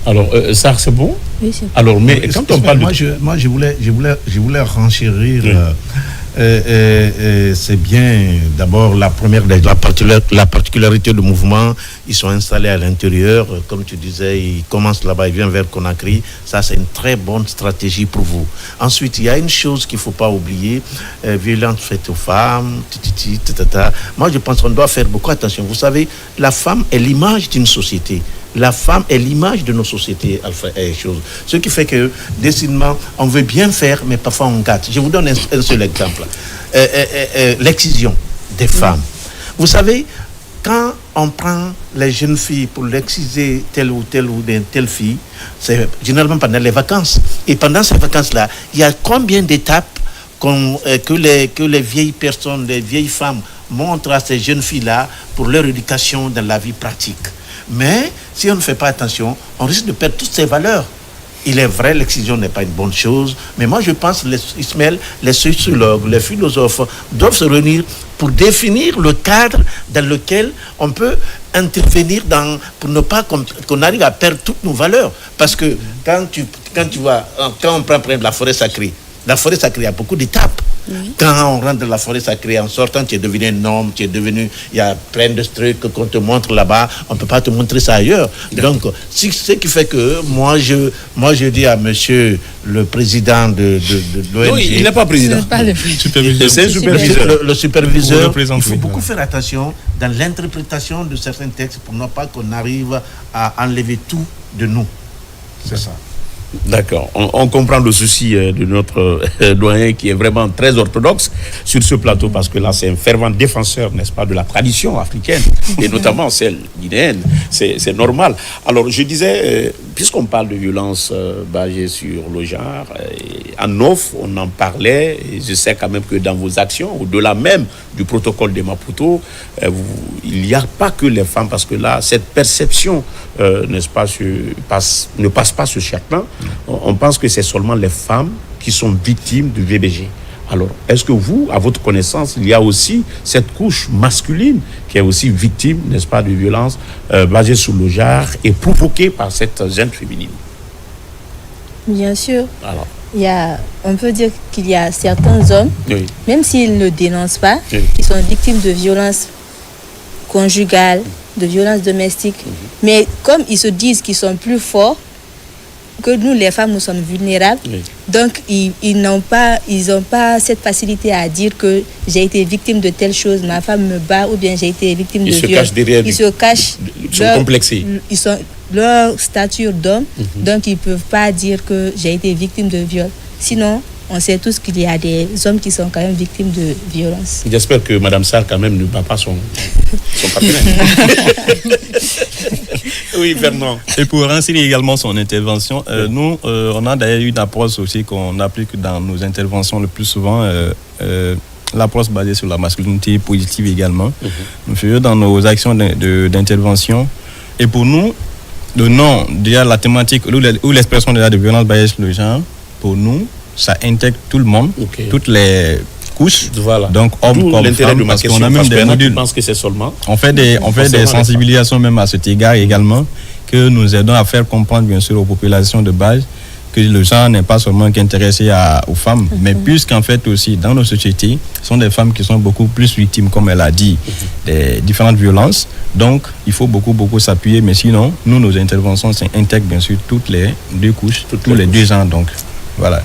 Alors ça c'est bon. Oui, c'est bon. Alors mais quand on parle je voulais renchérir. C'est bien d'abord la particularité du mouvement. Ils sont installés à l'intérieur, comme tu disais, ils commencent là-bas, ils viennent vers Conakry. Ça, c'est une très bonne stratégie pour vous. Ensuite, il y a une chose qu'il ne faut pas oublier, violence faite aux femmes, Moi, je pense qu'on doit faire beaucoup attention. Vous savez, la femme est l'image d'une société. La femme est l'image de nos sociétés, ce qui fait que, décidément, on veut bien faire, mais parfois on gâte. Je vous donne un seul exemple. L'excision des femmes. Vous savez, quand on prend les jeunes filles pour l'exciser telle fille, c'est généralement pendant les vacances. Et pendant ces vacances-là, il y a combien d'étapes que les vieilles personnes, les vieilles femmes montrent à ces jeunes filles-là pour leur éducation dans la vie pratique. Mais si on ne fait pas attention, on risque de perdre toutes ces valeurs. Il est vrai, l'excision n'est pas une bonne chose, mais moi je pense que les sociologues, les philosophes doivent se réunir pour définir le cadre dans lequel on peut intervenir pour ne pas qu'on arrive à perdre toutes nos valeurs. Parce que quand on prend la forêt sacrée, il y a beaucoup d'étapes. Oui. Quand on rentre dans la forêt sacrée, en sortant, tu es devenu un homme, il y a plein de trucs qu'on te montre là-bas, on ne peut pas te montrer ça ailleurs. Donc, ce qui fait que moi je dis à monsieur le président de l'ONG... Non, il n'est pas président. C'est pas le superviseur. C'est superviseur. Le superviseur, il faut beaucoup faire attention dans l'interprétation de certains textes pour ne pas qu'on arrive à enlever tout de nous. C'est ça. D'accord. On comprend le souci de notre doyen qui est vraiment très orthodoxe sur ce plateau parce que là, c'est un fervent défenseur, n'est-ce pas, de la tradition africaine et notamment celle guinéenne. C'est normal. Alors, je disais, puisqu'on parle de violence basée sur le genre, en off, on en parlait et je sais quand même que dans vos actions, au-delà même du protocole de Maputo, il n'y a pas que les femmes parce que là, cette perception, n'est-ce pas, ne passe pas sur chacun. On pense que c'est seulement les femmes qui sont victimes du VBG. Alors, est-ce que vous, à votre connaissance, il y a aussi cette couche masculine qui est aussi victime, n'est-ce pas, de violences basées sur le genre et provoquées par cette gêne féminine? Bien sûr. Alors. On peut dire qu'il y a certains hommes, oui, même s'ils ne dénoncent pas, oui, qui sont victimes de violences conjugales, de violences domestiques. Mais comme ils se disent qu'ils sont plus forts, que nous, les femmes, nous sommes vulnérables. Oui. Donc, ils n'ont pas cette facilité à dire que j'ai été victime de telle chose, ma femme me bat, ou bien j'ai été victime de viol. Ils se cachent. Ils sont complexés. Leur stature d'homme, donc ils ne peuvent pas dire que j'ai été victime de viol. Sinon, on sait tous qu'il y a des hommes qui sont quand même victimes de violence. J'espère que Mme Sarr, quand même, ne bat pas son partenaire. Oui, Fernand. Et pour renseigner également son intervention, nous, on a d'ailleurs une approche aussi qu'on applique dans nos interventions le plus souvent, l'approche basée sur la masculinité positive également. Nous faisons dans nos actions d'intervention. Et pour nous, le nom, déjà la thématique ou l'expression déjà de violence basée sur le genre, pour nous, ça intègre tout le monde, toutes les couches, voilà. Donc hommes comme femmes, parce qu'on a même des modules. Je pense que c'est seulement. On fait des sensibilisations même à cet égard également, que nous aidons à faire comprendre bien sûr aux populations de base que le genre n'est pas seulement qu'intéressé aux femmes, mais puisqu'en fait aussi dans nos sociétés, ce sont des femmes qui sont beaucoup plus victimes, comme elle a dit, des différentes violences. Donc il faut beaucoup s'appuyer, mais sinon, nous, nos interventions intègrent bien sûr toutes les deux couches, tous les deux genres. Donc voilà.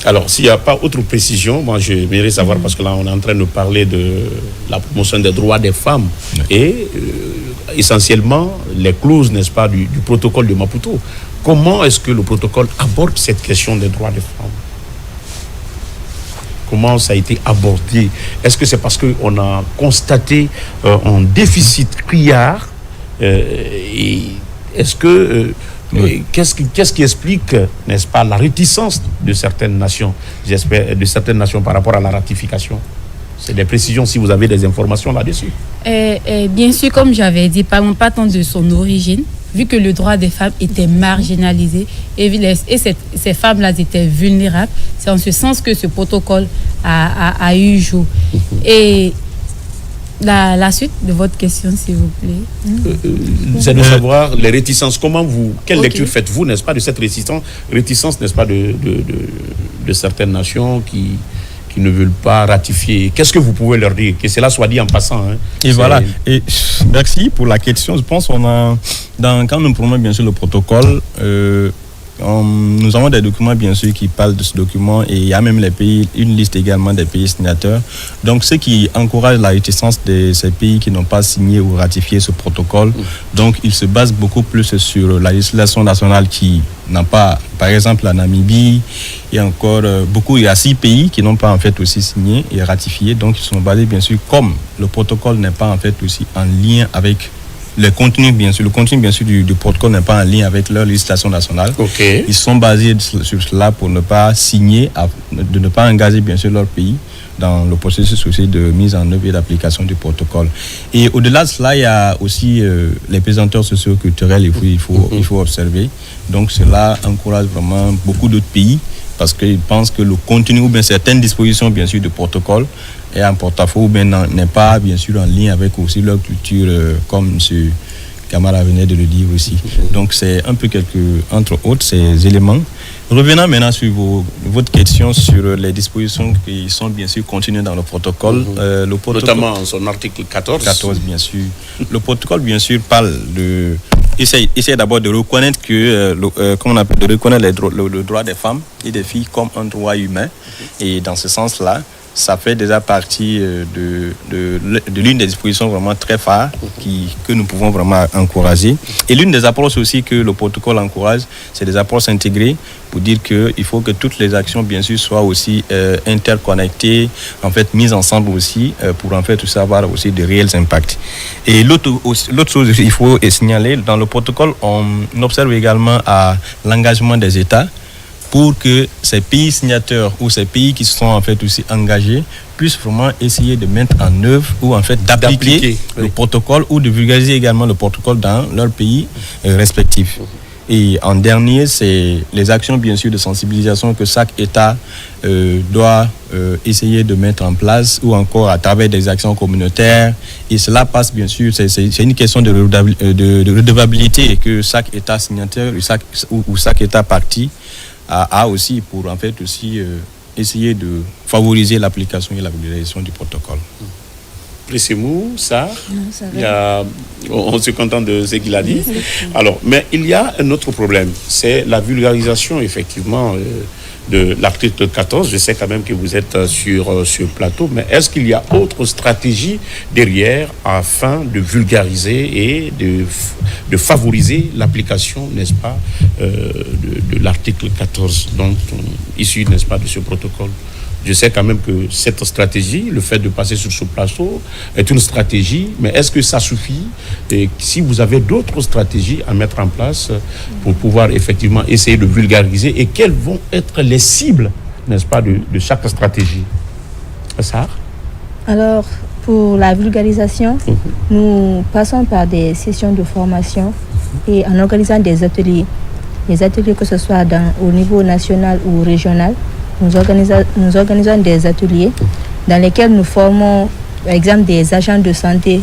Alors, s'il n'y a pas autre précision, moi je voudrais savoir, parce que là on est en train de parler de la promotion des droits des femmes et essentiellement les clauses, n'est-ce pas, du protocole de Maputo. Comment est-ce que le protocole aborde cette question des droits des femmes? Comment ça a été abordé? Est-ce que c'est parce qu'on a constaté un déficit criard et est-ce que Qu'est-ce qui explique, n'est-ce pas, la réticence de certaines nations, par rapport à la ratification? C'est des précisions si vous avez des informations là-dessus. Bien sûr, comme j'avais dit, parlons pas tant de son origine, vu que le droit des femmes était marginalisé et ces femmes-là étaient vulnérables. C'est en ce sens que ce protocole a eu jour. Et la suite de votre question, s'il vous plaît. C'est de savoir les réticences. Quelle lecture faites-vous, n'est-ce pas, de cette réticence, n'est-ce pas, de certaines nations qui ne veulent pas ratifier? Qu'est-ce que vous pouvez leur dire? Que cela soit dit en passant. Et voilà. Et merci pour la question. Je pense quand nous prenons bien sûr le protocole, nous avons des documents bien sûr qui parlent de ce document, et il y a même une liste également des pays signataires. Donc ce qui encourage la réticence de ces pays qui n'ont pas signé ou ratifié ce protocole, donc ils se basent beaucoup plus sur la législation nationale qui n'a pas, par exemple la Namibie, il y a 6 pays qui n'ont pas en fait aussi signé et ratifié, donc ils sont basés bien sûr, comme le protocole n'est pas en fait aussi en lien avec le contenu bien sûr du protocole n'est pas en lien avec leur législation nationale. Ils sont basés sur cela pour ne pas signer, de ne pas engager bien sûr leur pays dans le processus aussi de mise en œuvre et d'application du protocole. Et au-delà de cela, il y a aussi les pesanteurs socio-culturels, il faut observer. Donc cela encourage vraiment beaucoup d'autres pays, parce qu'ils pensent que le contenu ou bien certaines dispositions bien sûr du protocole est en porte-à-faux ou bien n'est pas bien sûr en lien avec aussi leur culture, comme M. Camara venait de le dire aussi. Donc c'est un peu entre autres ces éléments. Revenant maintenant sur votre question sur les dispositions qui sont bien sûr contenues dans le protocole. Le protocole, notamment son article 14. 14 bien sûr. Le protocole bien sûr parle de... Essaye d'abord de reconnaître le droit des femmes et des filles comme un droit humain. Et dans ce sens-là, ça fait déjà partie de l'une des dispositions vraiment très phares que nous pouvons vraiment encourager. Et l'une des approches aussi que le protocole encourage, c'est des approches intégrées pour dire qu'il faut que toutes les actions, bien sûr, soient aussi interconnectées, en fait, mises ensemble aussi, pour en fait aussi avoir aussi de réels impacts. Et l'autre chose qu'il faut signaler, dans le protocole, on observe également l'engagement des États pour que ces pays signataires ou ces pays qui se sont en fait aussi engagés puissent vraiment essayer de mettre en œuvre ou en fait d'appliquer le protocole ou de vulgariser également le protocole dans leur pays respectifs. Et en dernier, c'est les actions bien sûr de sensibilisation que chaque État doit essayer de mettre en place, ou encore à travers des actions communautaires. Et cela passe bien sûr, c'est une question de redevabilité que chaque État signataire ou chaque État partie a aussi pour en fait aussi essayer de favoriser l'application et la vulgarisation du protocole. Laissez-moi ça. On se contente de ce qu'il a dit. Alors, mais il y a un autre problème, c'est la vulgarisation effectivement de l'article 14. Je sais quand même que vous êtes sur ce plateau, mais est-ce qu'il y a autre stratégie derrière afin de vulgariser et de favoriser l'application, n'est-ce pas, de l'article 14, donc issu, n'est-ce pas, de ce protocole? Je sais quand même que cette stratégie, le fait de passer sur ce plateau, est une stratégie, mais est-ce que ça suffit? Et si vous avez d'autres stratégies à mettre en place pour pouvoir effectivement essayer de vulgariser, et quelles vont être les cibles, n'est-ce pas, de chaque stratégie? Ça? Alors, pour la vulgarisation, nous passons par des sessions de formation et en organisant des ateliers que ce soit au niveau national ou régional. Nous organisons des ateliers dans lesquels nous formons, par exemple, des agents de santé,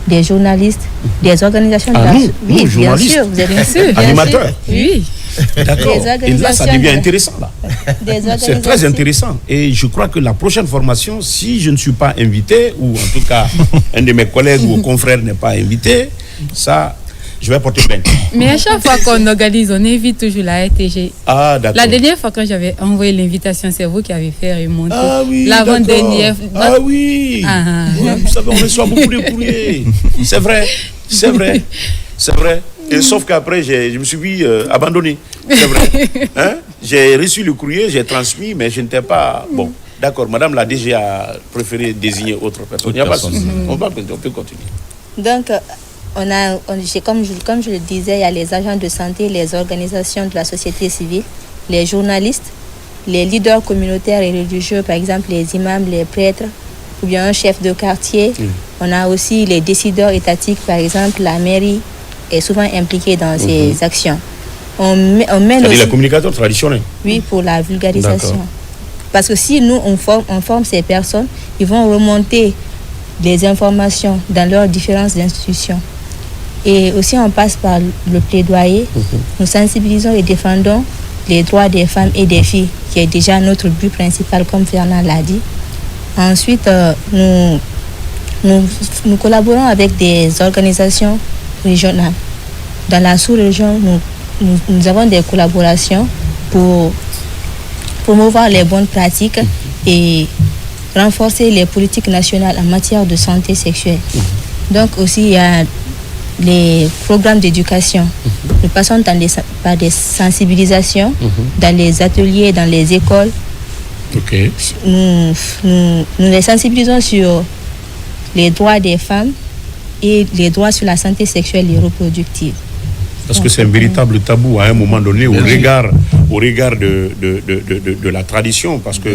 des journalistes, des organisations oui, bien sûr, vous êtes bien sûr. Animateurs. Oui. D'accord. Et là, ça devient intéressant. Là. C'est très intéressant. Et je crois que la prochaine formation, si je ne suis pas invité, ou en tout cas, un de mes collègues ou confrères n'est pas invité, ça... je vais porter plainte. Mais à chaque fois qu'on organise, on invite toujours la RTG. Ah, d'accord. La dernière fois quand j'avais envoyé l'invitation, c'est vous qui avez fait remonter. Ah oui, l'avant-dernière. Ah oui. Vous savez, on reçoit beaucoup de courriers. C'est vrai. Et sauf qu'après, je me suis vu abandonné. C'est vrai. J'ai reçu le courrier, j'ai transmis, mais je n'étais pas... Bon, d'accord, madame la DG a préféré désigner autre personne. Il n'y a pas de souci. On peut continuer. Donc... comme je le disais, il y a les agents de santé, les organisations de la société civile, les journalistes, les leaders communautaires et religieux, par exemple les imams, les prêtres, ou bien un chef de quartier. On a aussi les décideurs étatiques, par exemple la mairie est souvent impliquée dans ces actions. On mène aussi... les communicateurs traditionnels. Oui, pour la vulgarisation. D'accord. Parce que si nous, on forme ces personnes, ils vont remonter les informations dans leurs différentes institutions. Et aussi, on passe par le plaidoyer. Nous sensibilisons et défendons les droits des femmes et des filles, qui est déjà notre but principal, comme Fernand l'a dit. Ensuite, nous collaborons avec des organisations régionales. Dans la sous-région, nous avons des collaborations pour promouvoir les bonnes pratiques et renforcer les politiques nationales en matière de santé sexuelle. Donc aussi, il y a les programmes d'éducation. Nous passons par des sensibilisations dans les ateliers, dans les écoles. Nous les sensibilisons sur les droits des femmes et les droits sur la santé sexuelle et reproductive. Parce que c'est un véritable tabou à un moment donné au regard de la tradition. Parce que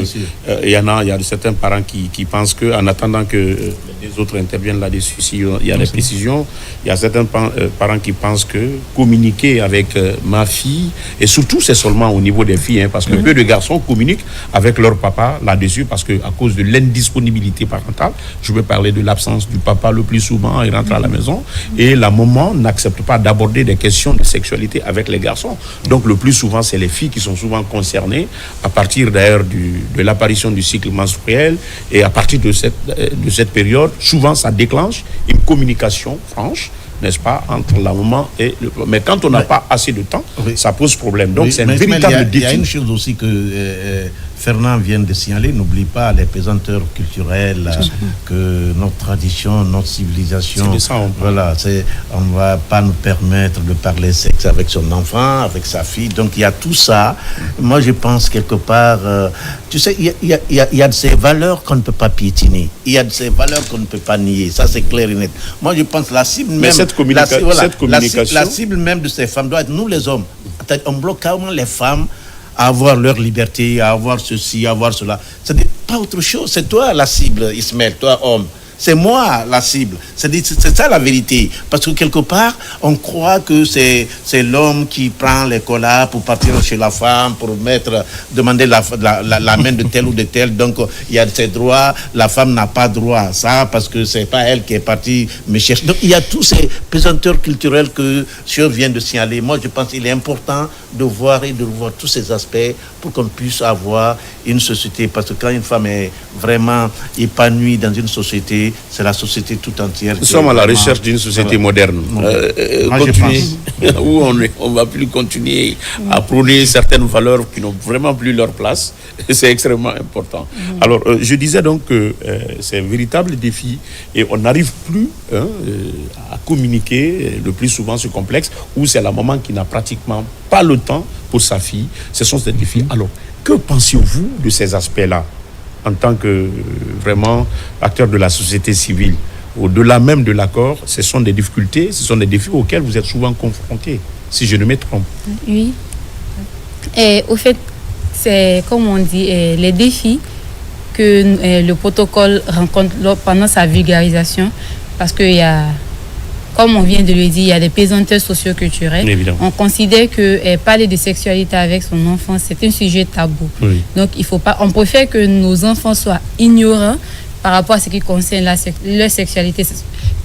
il y a certains parents qui pensent qu'en attendant que les autres interviennent là-dessus, s'il y a des précisions, il y a certains parents qui pensent que communiquer avec ma fille, et surtout c'est seulement au niveau des filles, parce que peu de garçons communiquent avec leur papa là-dessus, parce qu'à cause de l'indisponibilité parentale, je veux parler de l'absence du papa le plus souvent, il rentre à la maison, et la maman n'accepte pas d'aborder des questions de sexualité avec les garçons. Donc le plus souvent, c'est les filles qui sont souvent concernées à partir d'ailleurs de l'apparition du cycle menstruel, et à partir de cette période, souvent ça déclenche une communication franche, n'est-ce pas, entre la maman et le... Mais quand on n'a pas assez de temps, ça pose problème. Donc c'est un véritable défi. Il y a une chose aussi que Fernand vient de signaler, n'oublie pas les pesanteurs culturelles, que notre tradition, notre civilisation, voilà, on ne va pas nous permettre de parler sexe avec son enfant, avec sa fille. Donc il y a tout ça. Moi je pense quelque part, tu sais, il y a de ces valeurs qu'on ne peut pas piétiner. Il y a de ces valeurs qu'on ne peut pas nier. Ça c'est clair et net. Moi je pense la cible même... La cible même de ces femmes doit être nous les hommes. On bloque carrément les femmes à avoir leur liberté, à avoir ceci, à avoir cela. Ce n'est pas autre chose. C'est toi la cible, Ismaël, toi homme. C'est moi la cible. C'est ça la vérité. Parce que quelque part, on croit que c'est l'homme qui prend les collabs pour partir chez la femme, pour demander la main de tel ou de tel. Donc, il y a ses droits. La femme n'a pas droit à ça parce que c'est pas elle qui est partie me chercher. Donc, il y a tous ces pesanteurs culturels que Sio vient de signaler. Moi, je pense qu'il est important de voir et de revoir tous ces aspects pour qu'on puisse avoir une société. Parce que quand une femme est vraiment épanouie dans une société, c'est la société tout entière. Nous sommes à la recherche d'une société moderne. Où on ne va plus continuer à prôner certaines valeurs qui n'ont vraiment plus leur place. C'est extrêmement important. Alors, je disais donc que c'est un véritable défi et on n'arrive plus à communiquer le plus souvent ce complexe où c'est la maman qui n'a pratiquement pas le temps pour sa fille. Ce sont ces défis. Alors, que pensez-vous de ces aspects-là en tant que vraiment acteur de la société civile? Au-delà même de l'accord, ce sont des difficultés, ce sont des défis auxquels vous êtes souvent confrontés, si je ne me trompe. Oui. Et au fait, c'est comme on dit, les défis que le protocole rencontre pendant sa vulgarisation, parce qu'il y a, comme on vient de le dire, il y a des pesanteurs socioculturels. On considère que parler de sexualité avec son enfant, c'est un sujet tabou. Oui. Donc, on préfère que nos enfants soient ignorants par rapport à ce qui concerne leur sexualité.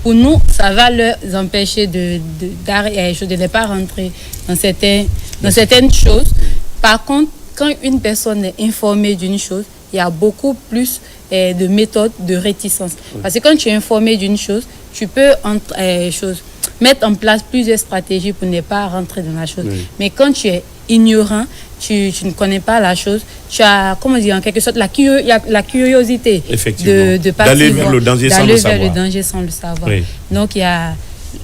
Pour nous, ça va leur empêcher de ne pas rentrer dans certaines choses. Par contre, quand une personne est informée d'une chose, il y a beaucoup plus de méthodes de réticence. Parce que quand tu es informé d'une chose, tu peux mettre en place plusieurs stratégies pour ne pas rentrer dans la chose. Oui. Mais quand tu es ignorant, tu ne connais pas la chose, tu as, comment dire, en quelque sorte, la curiosité de d'aller vers le danger sans le savoir. Oui. Donc, il y a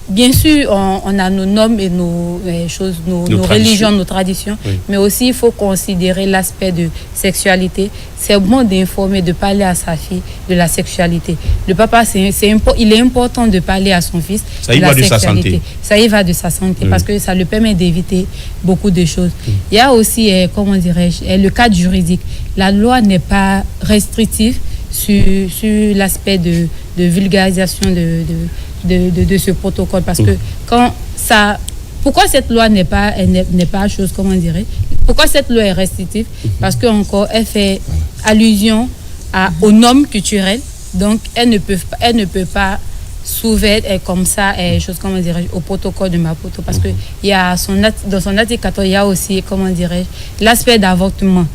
bien sûr, on a nos normes et nos choses, nos religions, nos traditions, mais aussi il faut considérer l'aspect de sexualité. C'est bon d'informer, de parler à sa fille de la sexualité. Le papa, il est important de parler à son fils de la sexualité. Ça y va de sa santé, parce que ça lui permet d'éviter beaucoup de choses. Il y a aussi, comment dirais-je, le cadre juridique. La loi n'est pas restrictive sur l'aspect de vulgarisation de ce protocole, parce que pourquoi cette loi n'est pas chose, comment dirais, pourquoi cette loi est restrictive? Parce que encore elle fait allusion aux normes culturelles, donc elle ne peut pas s'ouvrir comme ça chose, comment dirais-je, au protocole de Maputo, parce que il y a dans son article 14, il y a aussi, comment dirais-je, l'aspect d'avortement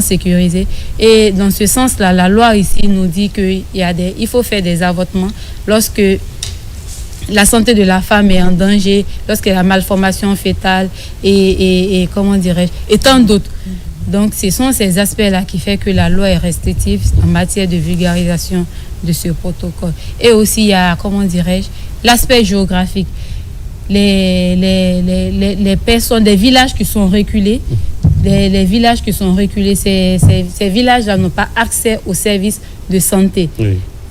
sécurisé. Et dans ce sens-là, la loi ici nous dit qu'il faut faire des avortements lorsque la santé de la femme est en danger, lorsqu'il y a la malformation fétale et comment dirais-je, et tant d'autres. Donc ce sont ces aspects-là qui font que la loi est restrictive en matière de vulgarisation de ce protocole. Et aussi il y a, comment dirais-je, l'aspect géographique. Les personnes des villages qui sont reculés, les villages qui sont reculés, ces villages-là n'ont pas accès aux services de santé.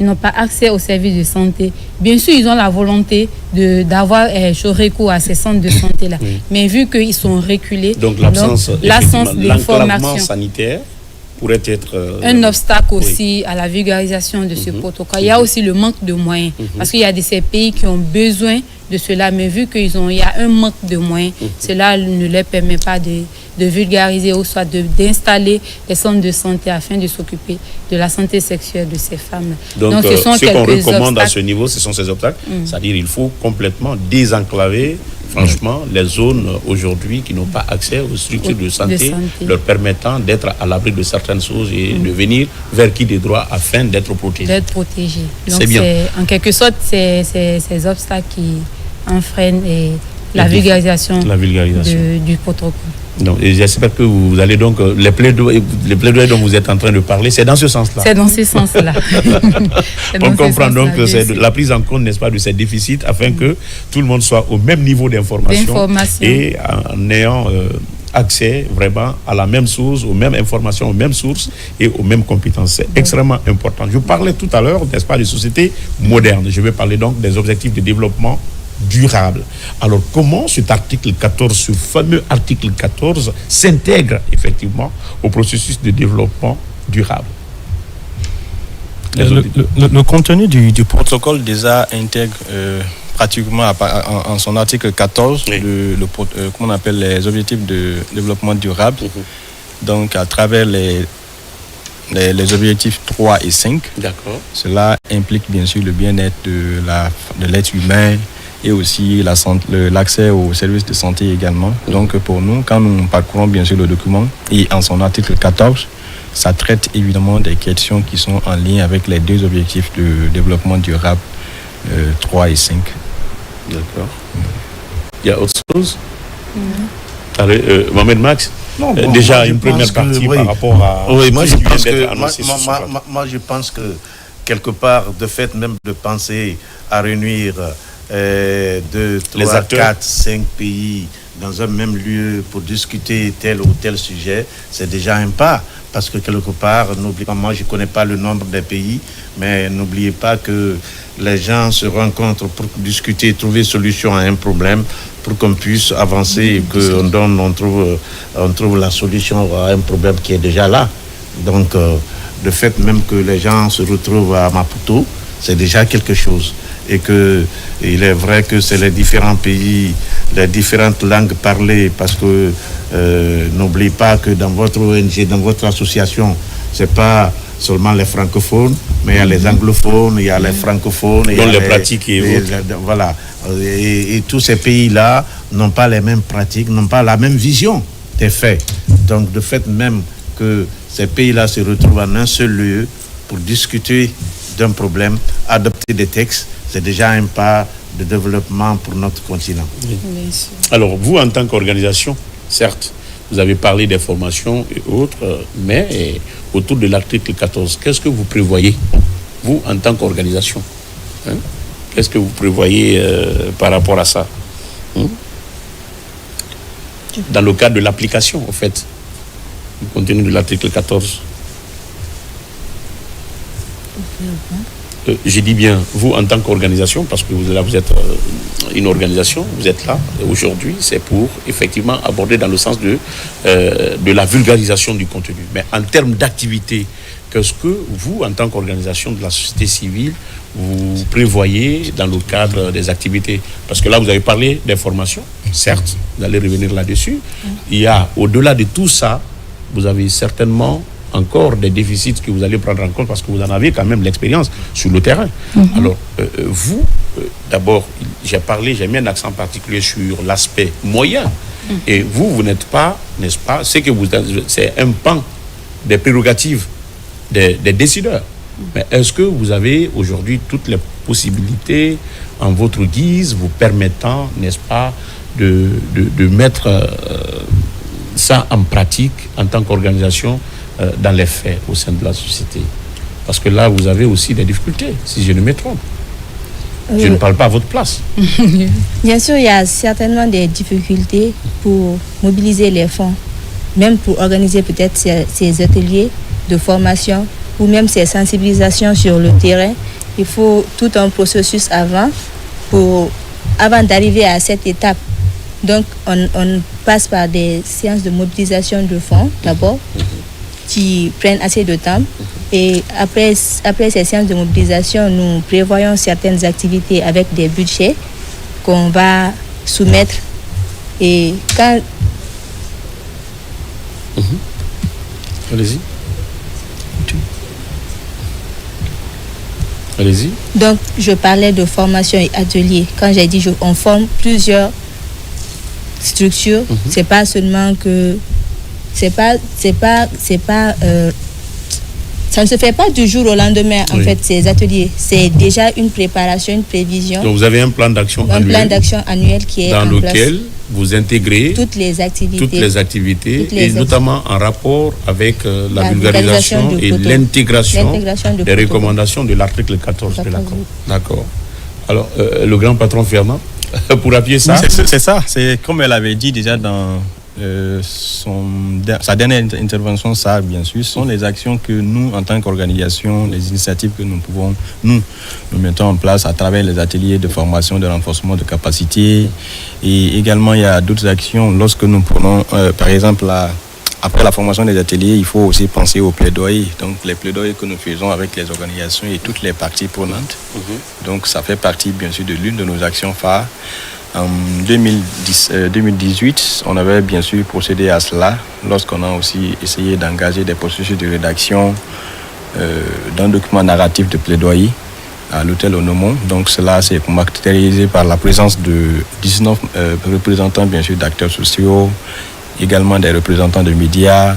Ils n'ont pas accès aux services de santé. Bien sûr, ils ont la volonté d'avoir recours à ces centres de santé-là. Mais vu qu'ils sont reculés, donc l'absence d'information sanitaire pourrait être un obstacle aussi à la vulgarisation de ce protocole. Il y a aussi le manque de moyens, parce qu'il y a ces pays qui ont besoin de cela, mais vu il y a un manque de moyens, cela ne leur permet pas de vulgariser ou soit d'installer des centres de santé afin de s'occuper de la santé sexuelle de ces femmes. Donc ce qu'on recommande à ce niveau, ce sont ces obstacles. C'est-à-dire qu'il faut complètement désenclaver, franchement, les zones aujourd'hui qui n'ont pas accès aux structures de santé, leur permettant d'être à l'abri de certaines choses et de venir vers qui des droits afin d'être protégés. Donc c'est bien. En quelque sorte, c'est ces obstacles qui enfreignent la vulgarisation du protocole. Donc, et j'espère que vous allez donc, les plaidoyers dont vous êtes en train de parler, c'est dans ce sens-là. C'est dans ce sens-là. On comprend donc que c'est la prise en compte, n'est-ce pas, de ces déficits afin que tout le monde soit au même niveau d'information et en ayant accès vraiment à la même chose, aux mêmes informations, aux mêmes sources et aux mêmes compétences. C'est extrêmement important. Je parlais tout à l'heure, n'est-ce pas, de sociétés modernes. Je vais parler donc des objectifs de développement durable. Alors, comment cet article 14, ce fameux article 14, s'intègre effectivement au processus de développement durable? Le contenu du protocole déjà intègre pratiquement en son article 14 comment on appelle les objectifs de développement durable. Donc, à travers les objectifs 3 et 5, cela implique bien sûr le bien-être de l'être humain, et aussi l'accès aux services de santé également. Donc pour nous, quand nous parcourons bien sûr le document, et en son article 14, ça traite évidemment des questions qui sont en lien avec les deux objectifs de développement durable 3 et 5. D'accord. Il y a autre chose? Allez, Mohamed Max, déjà une première partie par rapport à... Oui, moi je pense que quelque part, de fait même de penser à réunir 2, 3, 4, 5 pays dans un même lieu pour discuter tel ou tel sujet, c'est déjà un pas. Parce que quelque part, n'oubliez pas, moi je ne connais pas le nombre des pays, mais n'oubliez pas que les gens se rencontrent pour discuter, trouver solution à un problème, pour qu'on puisse avancer et qu'on trouve la solution à un problème qui est déjà là. Donc, le fait même que les gens se retrouvent à Maputo, c'est déjà quelque chose. Et il est vrai que c'est les différents pays, les différentes langues parlées, parce que n'oubliez pas que dans votre ONG, dans votre association, c'est pas seulement les francophones, mais il y a les anglophones, il y a les francophones, il y a les pratiques voilà. Et tous ces pays-là n'ont pas les mêmes pratiques, n'ont pas la même vision des faits. Donc, de fait même que ces pays-là se retrouvent en un seul lieu pour discuter d'un problème, adopter des textes, c'est déjà un pas de développement pour notre continent. Oui. Alors, vous, en tant qu'organisation, certes, vous avez parlé des formations et autres, mais autour de l'article 14, qu'est-ce que vous prévoyez, vous, en tant qu'organisation? Qu'est-ce que vous prévoyez par rapport à ça dans le cadre de l'application, en fait, compte tenu de l'article 14? Je dis bien, vous en tant qu'organisation, parce que vous êtes une organisation, vous êtes là aujourd'hui, c'est pour effectivement aborder dans le sens de la vulgarisation du contenu. Mais en termes d'activité, qu'est-ce que vous, en tant qu'organisation de la société civile, vous prévoyez dans le cadre des activités? Parce que là, vous avez parlé d'information, certes, vous allez revenir là-dessus. Il y a, au-delà de tout ça, vous avez certainement encore des déficits que vous allez prendre en compte parce que vous en avez quand même l'expérience sur le terrain. Alors, vous, d'abord, j'ai mis un accent particulier sur l'aspect moyen. Et vous n'êtes pas, n'est-ce pas, c'est un pan des prérogatives des décideurs. Mais est-ce que vous avez aujourd'hui toutes les possibilités en votre guise vous permettant, n'est-ce pas, de mettre ça en pratique en tant qu'organisation dans les faits au sein de la société? Parce que là, vous avez aussi des difficultés, si je ne me trompe. Je ne parle pas à votre place. Bien sûr, il y a certainement des difficultés pour mobiliser les fonds, même pour organiser peut-être ces ateliers de formation ou même ces sensibilisations sur le terrain. Il faut tout un processus avant d'arriver à cette étape. Donc, on passe par des séances de mobilisation de fonds d'abord, qui prennent assez de temps. Et après ces séances de mobilisation, nous prévoyons certaines activités avec des budgets qu'on va soumettre. Et quand... Allez-y. Allez-y. Donc, je parlais de formation et atelier. Quand j'ai dit on forme plusieurs structures, c'est pas seulement que ça ne se fait pas du jour au lendemain, en fait, ces ateliers. C'est déjà une préparation, une prévision. Donc, vous avez un plan d'action annuel. Un plan d'action annuel qui est dans lequel vous intégrez toutes les activités et notamment en rapport avec la vulgarisation et l'intégration des recommandations de l'article 14 de l'accord. D'accord. Alors, le grand patron Fernand, pour appuyer ça. C'est ça. C'est comme elle avait dit déjà dans sa dernière intervention, ça bien sûr, sont les actions que nous, en tant qu'organisation, les initiatives que nous mettons en place à travers les ateliers de formation, de renforcement de capacité. Et également, il y a d'autres actions lorsque nous prenons, par exemple, après la formation des ateliers, il faut aussi penser aux plaidoyers. Donc, les plaidoyers que nous faisons avec les organisations et toutes les parties prenantes. Donc, ça fait partie, bien sûr, de l'une de nos actions phares. En 2018, on avait bien sûr procédé à cela lorsqu'on a aussi essayé d'engager des processus de rédaction d'un document narratif de plaidoyer à l'hôtel Onomon. Donc cela s'est caractérisé par la présence de 19 représentants bien sûr d'acteurs sociaux, également des représentants de médias,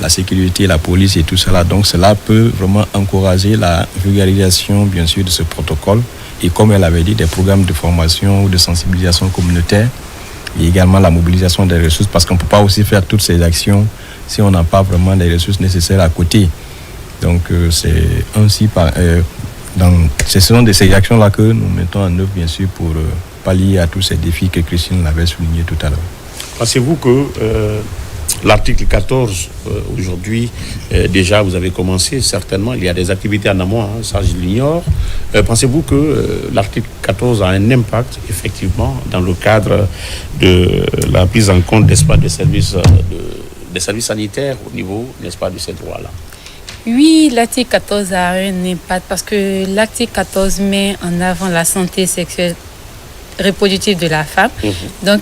la sécurité, la police et tout cela. Donc cela peut vraiment encourager la vulgarisation bien sûr de ce protocole. Et comme elle avait dit, des programmes de formation ou de sensibilisation communautaire et également la mobilisation des ressources, parce qu'on ne peut pas aussi faire toutes ces actions si on n'a pas vraiment les ressources nécessaires à côté. Donc c'est ainsi ce sont de ces actions-là que nous mettons en œuvre, bien sûr, pour pallier à tous ces défis que Christine l'avait souligné tout à l'heure. Pensez-vous que l'article 14, aujourd'hui, déjà vous avez commencé, certainement, il y a des activités en amont, ça je l'ignore. Pensez-vous que l'article 14 a un impact, effectivement, dans le cadre de la prise en compte, n'est-ce pas, des services sanitaires au niveau, n'est-ce pas, de ces droits-là? Oui, l'article 14 a un impact parce que l'article 14 met en avant la santé sexuelle reproductive de la femme. Donc,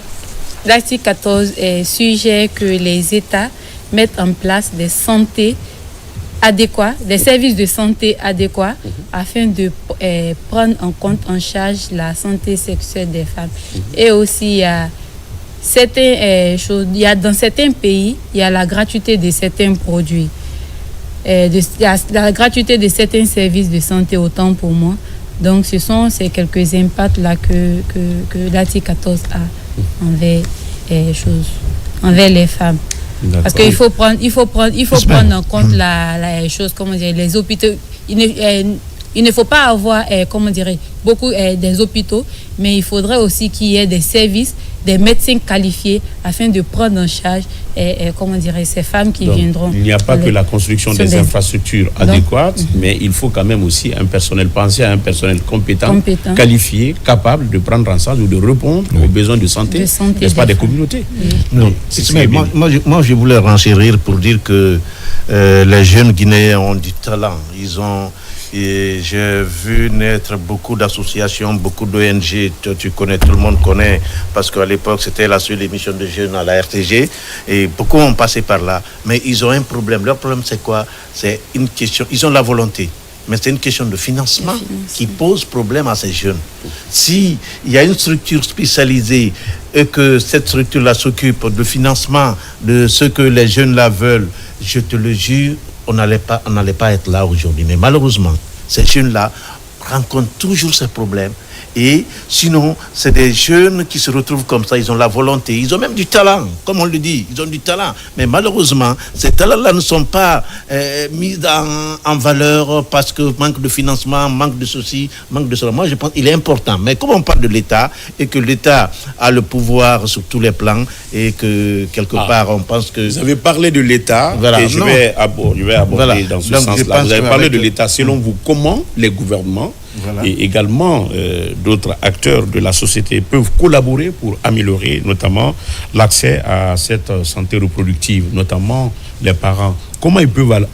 l'article 14 est sujet que les États mettent en place des santé adéquats, des services de santé adéquats afin de prendre en charge la santé sexuelle des femmes. Et aussi, il y a certaines choses, dans certains pays, il y a la gratuité de certains produits, la gratuité de certains services de santé, autant pour moi. Donc, ce sont ces quelques impacts-là que l'article 14 a envers les femmes. D'accord. Parce qu'il faut prendre en compte les hôpitaux. Il il ne faut pas avoir, beaucoup des hôpitaux, mais il faudrait aussi qu'il y ait des services, des médecins qualifiés afin de prendre en charge ces femmes qui viendront. Il n'y a pas que la construction des infrastructures adéquates, mais il faut quand même aussi un personnel, penser à un personnel compétent, qualifié, capable de prendre en charge ou de répondre aux besoins de santé n'est-ce pas, des communautés. Donc, moi, je voulais renchérir pour dire que les jeunes Guinéens ont du talent. Et j'ai vu naître beaucoup d'associations, beaucoup d'ONG, tu connais, tout le monde connaît, parce qu'à l'époque, c'était la seule émission de jeunes à la RTG, et beaucoup ont passé par là. Mais ils ont un problème. Leur problème, c'est quoi? C'est une question, ils ont la volonté, mais c'est une question de financement qui pose problème à ces jeunes. Si il y a une structure spécialisée et que cette structure-là s'occupe de financement de ce que les jeunes là veulent, je te le jure, on n'allait pas être là aujourd'hui. Mais malheureusement, ces jeunes-là rencontrent toujours ces problèmes. Et sinon, c'est des jeunes qui se retrouvent comme ça, ils ont la volonté, ils ont même du talent, comme on le dit, ils ont du talent. Mais malheureusement, ces talents-là ne sont pas mis en valeur parce que manque de financement, manque de ceci, manque de cela. Moi, je pense qu'il est important. Mais comme on parle de l'État et que l'État a le pouvoir sur tous les plans et que quelque part, on pense que... Vous avez parlé de l'État et je vais aborder dans ce sens-là. Vous avez parlé de l'État. Selon vous, comment les gouvernements et également d'autres acteurs de la société peuvent collaborer pour améliorer notamment l'accès à cette santé reproductive, notamment les parents? Comment ils peuvent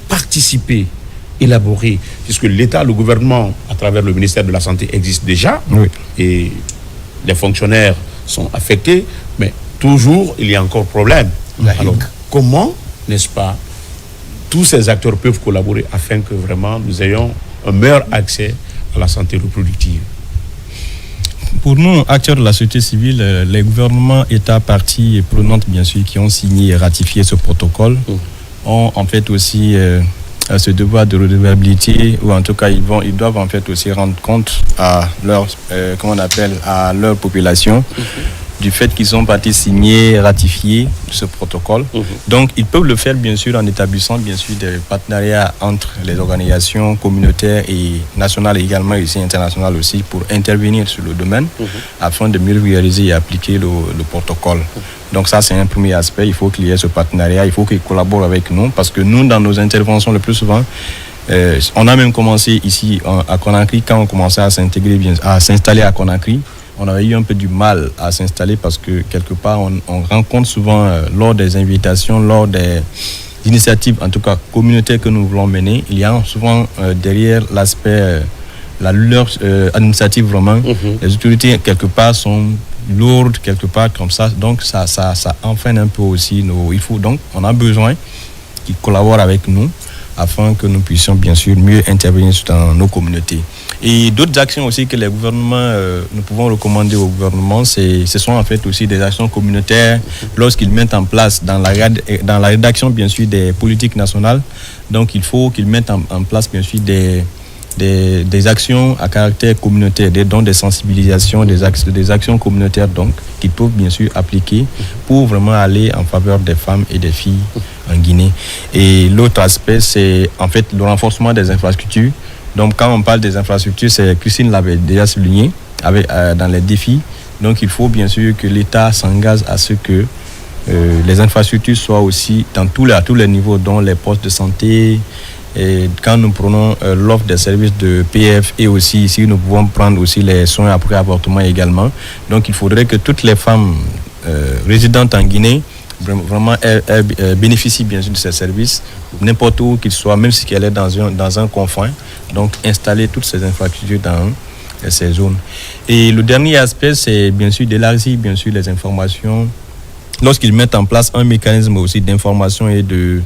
participer, élaborer, puisque l'État, le gouvernement, à travers le ministère de la Santé, existe déjà, et les fonctionnaires sont affectés, mais toujours il y a encore problème. Alors, comment, n'est-ce pas, tous ces acteurs peuvent collaborer afin que vraiment nous ayons un meilleur accès à la santé reproductive? Pour nous, acteurs de la société civile, les gouvernements, États, parties prenantes, bien sûr, qui ont signé et ratifié ce protocole, ont en fait aussi ce devoir de redevabilité, ou en tout cas, ils doivent en fait aussi rendre compte à leur, à leur population, du fait qu'ils sont partis signer, ratifier ce protocole. Donc, ils peuvent le faire, bien sûr, en établissant, bien sûr, des partenariats entre les organisations communautaires et nationales et également ici internationales aussi pour intervenir sur le domaine afin de mieux réaliser et appliquer le protocole. Donc, ça, c'est un premier aspect. Il faut qu'il y ait ce partenariat, il faut qu'ils collaborent avec nous parce que nous, dans nos interventions, le plus souvent, on a même commencé ici à Conakry, quand on commençait à s'installer à Conakry, on avait eu un peu du mal à s'installer parce que quelque part, on rencontre souvent lors des invitations, lors des initiatives, en tout cas communautaires que nous voulons mener, il y a souvent derrière l'aspect, la lueur administrative vraiment, les autorités quelque part sont lourdes, quelque part comme ça, donc ça enfreint un peu aussi on a besoin qu'ils collaborent avec nous afin que nous puissions bien sûr mieux intervenir dans nos communautés. Et d'autres actions aussi que les gouvernements, nous pouvons recommander au gouvernement, ce sont en fait aussi des actions communautaires lorsqu'ils mettent en place dans la rédaction bien sûr des politiques nationales. Donc il faut qu'ils mettent en place bien sûr des actions à caractère communautaire, dont des sensibilisations, des actions communautaires donc qu'ils peuvent bien sûr appliquer pour vraiment aller en faveur des femmes et des filles en Guinée. Et l'autre aspect, c'est en fait le renforcement des infrastructures. Donc quand on parle des infrastructures, Christine l'avait déjà souligné dans les défis. Donc il faut bien sûr que l'État s'engage à ce que les infrastructures soient aussi à tous les niveaux, dont les postes de santé. Et quand nous prenons l'offre des services de PF et aussi ici, nous pouvons prendre aussi les soins après avortement également. Donc il faudrait que toutes les femmes résidentes en Guinée vraiment bénéficient bien sûr de ces services, n'importe où qu'ils soient, même si elle est dans un confin. Donc installer toutes ces infrastructures dans ces zones. Et le dernier aspect, c'est bien sûr d'élargir bien sûr les informations. Lorsqu'ils mettent en place un mécanisme aussi d'information et de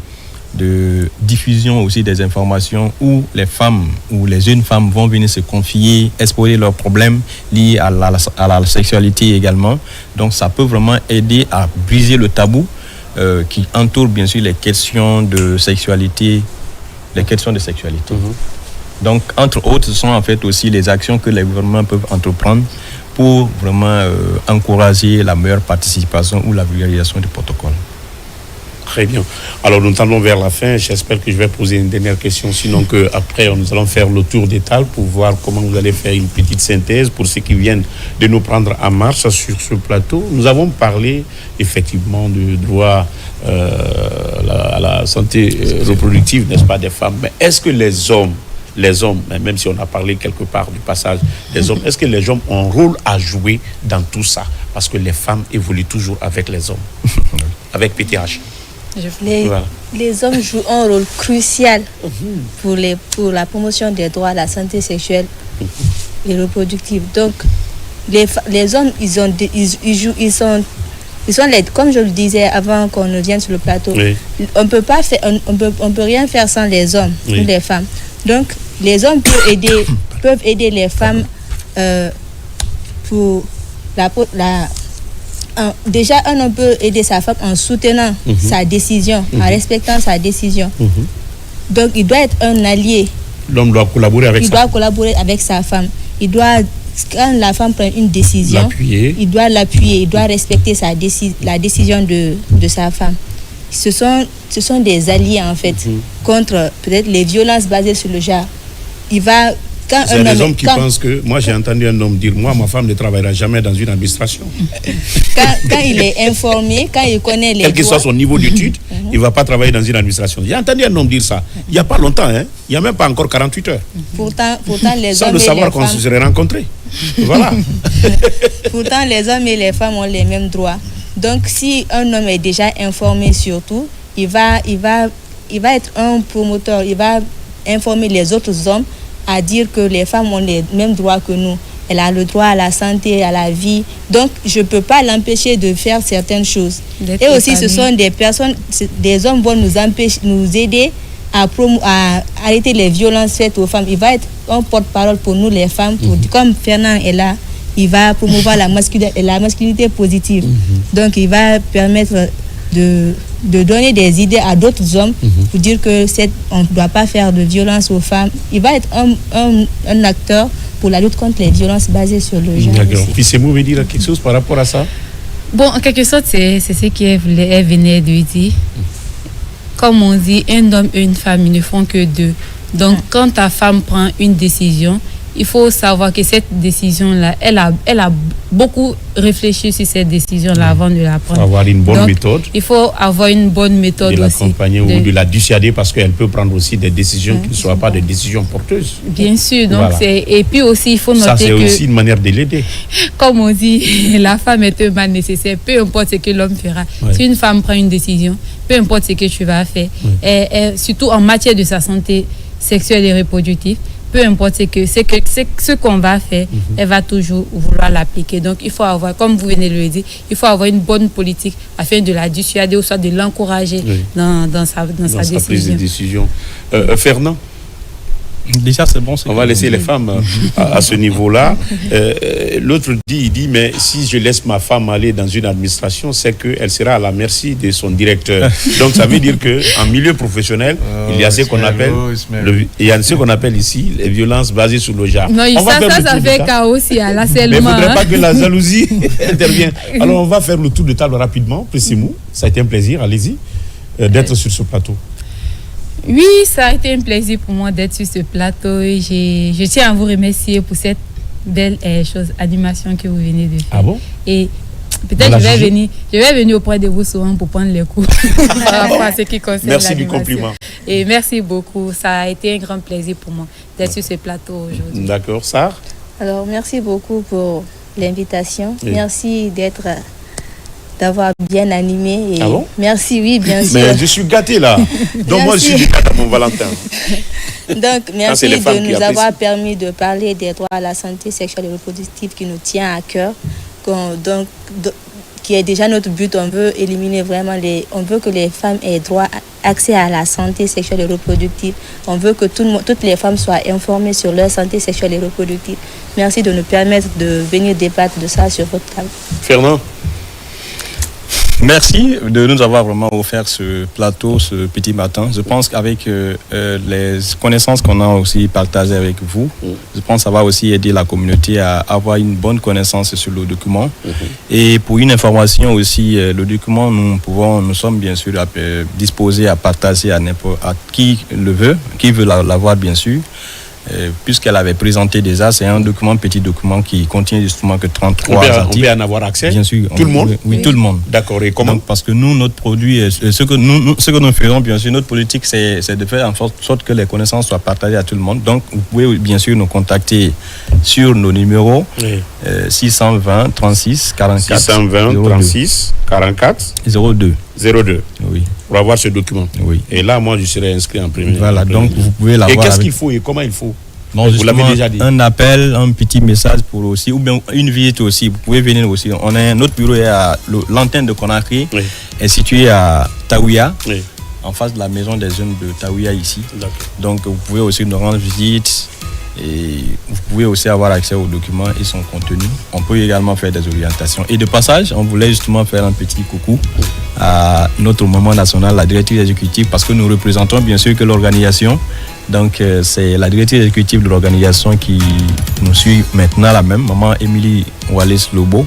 diffusion aussi des informations où les femmes ou les jeunes femmes vont venir se confier, exposer leurs problèmes liés à la sexualité également. Donc ça peut vraiment aider à briser le tabou qui entoure bien sûr les questions de sexualité. Donc entre autres, ce sont en fait aussi les actions que les gouvernements peuvent entreprendre pour vraiment encourager la meilleure participation ou la vulgarisation du protocole. Très bien. Alors nous tendons vers la fin. J'espère que je vais poser une dernière question, sinon qu'après nous allons faire le tour des tables pour voir comment vous allez faire une petite synthèse pour ceux qui viennent de nous prendre en marche sur ce plateau. Nous avons parlé effectivement du droit à la santé reproductive, n'est-ce pas, des femmes. Mais est-ce que les hommes, même si on a parlé quelque part du passage des hommes, est-ce que les hommes ont un rôle à jouer dans tout ça? Parce que les femmes évoluent toujours avec les hommes, avec PTH. Les hommes jouent un rôle crucial pour la promotion des droits à la santé sexuelle et reproductive. Donc, les hommes, ils sont comme je le disais avant qu'on ne vienne sur le plateau, on peut rien faire sans les hommes ou les femmes. Donc, les hommes peuvent aider les femmes pour déjà, un homme peut aider sa femme en soutenant sa décision, en respectant sa décision. Donc, il doit être un allié. L'homme doit collaborer avec sa femme. Quand la femme prend une décision, il doit l'appuyer, il doit respecter la décision de sa femme. Ce sont des alliés, en fait, contre peut-être les violences basées sur le genre. C'est des hommes qui pensent que... Moi, j'ai entendu un homme dire, ma femme ne travaillera jamais dans une administration. Quand il est informé, quand il connaît les quel que soit son niveau d'études, il ne va pas travailler dans une administration. J'ai entendu un homme dire ça. Il n'y a pas longtemps, il n'y a même pas encore 48 heures. Pourtant les sans hommes le savoir qu'on se serait rencontrés. Voilà. Pourtant, les hommes et les femmes ont les mêmes droits. Donc, si un homme est déjà informé surtout, il va être un promoteur, il va informer les autres hommes à dire que les femmes ont les mêmes droits que nous. Elle a le droit à la santé, à la vie. Donc, je ne peux pas l'empêcher de faire certaines choses. Et aussi, ce sont des hommes vont nous aider à arrêter les violences faites aux femmes. Il va être un porte-parole pour nous, les femmes. Comme Fernand est là, il va promouvoir la masculinité positive. Donc, il va permettre de donner des idées à d'autres hommes pour dire que on ne doit pas faire de violence aux femmes. Il va être un acteur pour la lutte contre les violences basées sur le genre. D'accord. Puis c'est vous veut dire quelque chose par rapport à ça? Bon, en quelque sorte, c'est ce qu'elle venait de dire. Comme on dit, un homme et une femme, ils ne font que deux. Donc, quand ta femme prend une décision, il faut savoir que cette décision-là, elle a beaucoup réfléchi sur cette décision-là avant de la prendre. Il faut avoir une bonne méthode. Il faut avoir une bonne méthode de l'accompagner ou de la dissuader parce qu'elle peut prendre aussi des décisions qui ne soient pas des décisions porteuses. Bien sûr. Donc et puis aussi, il faut noter que... Ça, c'est aussi une manière de l'aider. Comme on dit, la femme est un mal nécessaire. Peu importe ce que l'homme fera. Si une femme prend une décision, peu importe ce que tu vas faire, et surtout en matière de sa santé sexuelle et reproductive, peu importe ce qu'on va faire, elle va toujours vouloir l'appliquer. Donc, il faut avoir, comme vous venez de le dire, il faut avoir une bonne politique afin de la dissuader ou soit de l'encourager dans sa prise de décision. Fernand? Déjà, c'est bon. On va laisser les femmes à ce niveau-là. L'autre dit, mais si je laisse ma femme aller dans une administration, c'est qu'elle sera à la merci de son directeur. Donc, ça veut dire qu'en milieu professionnel, il y a ce qu'on appelle, ici les violences basées sur le genre. Non, ça fait chaos aussi à l'harcèlement. Mais il ne faudrait pas que la jalousie intervienne. Alors, on va faire le tour de table rapidement. Prissimou, ça a été un plaisir, allez-y, d'être sur ce plateau. Oui, ça a été un plaisir pour moi d'être sur ce plateau. Je tiens à vous remercier pour cette belle animation que vous venez de faire. Ah bon? Et peut-être je vais venir auprès de vous souvent pour prendre les cours par rapport à ce qui concerne Merci du compliment. Et merci beaucoup. Ça a été un grand plaisir pour moi d'être sur ce plateau aujourd'hui. D'accord. Sarah? Alors, merci beaucoup pour l'invitation. Oui. Merci d'avoir bien animé. Et ah bon? Merci, oui, bien sûr. Mais je suis gâté là. Donc moi, je suis gâté à mon Valentin. Donc, merci de nous avoir permis de parler des droits à la santé sexuelle et reproductive qui nous tient à cœur. Qui est déjà notre but. On veut éliminer vraiment on veut que les femmes aient droit accès à la santé sexuelle et reproductive. On veut que toutes les femmes soient informées sur leur santé sexuelle et reproductive. Merci de nous permettre de venir débattre de ça sur votre table. Fernand? Merci de nous avoir vraiment offert ce plateau, ce petit matin. Je pense qu'avec les connaissances qu'on a aussi partagées avec vous, je pense que ça va aussi aider la communauté à avoir une bonne connaissance sur le document. Et pour une information aussi, le document, nous sommes bien sûr disposés à partager à qui le veut, qui veut l'avoir bien sûr. Puisqu'elle avait présenté déjà, c'est un petit document qui contient justement que 33 articles. On peut en avoir accès? Bien sûr. Tout le monde? Oui, tout le monde. D'accord, et comment? Donc, parce que nous, notre produit, ce que nous faisons, bien sûr, notre politique, c'est de faire en sorte que les connaissances soient partagées à tout le monde. Donc, vous pouvez bien sûr nous contacter sur nos numéros 620 36 44 620 36 44 02. Oui. Pour avoir ce document. Oui. Et là, moi, je serai inscrit en premier. Voilà, donc vous pouvez l'avoir. Et qu'est-ce qu'il faut et comment il faut? Non, vous l'avez déjà dit. Un appel, un petit message pour aussi, ou bien une visite aussi. Vous pouvez venir aussi. Notre bureau est à l'antenne de Conakry, est située à Taouia, en face de la maison des jeunes de Taouia ici. Donc vous pouvez aussi nous rendre visite. Et vous pouvez aussi avoir accès aux documents et son contenu. On peut également faire des orientations. Et de passage, on voulait justement faire un petit coucou à notre maman nationale, la directrice exécutive, parce que nous représentons bien sûr que l'organisation. Donc c'est la directrice exécutive de l'organisation qui nous suit maintenant, la même, maman Émilie Wallace-Lobo.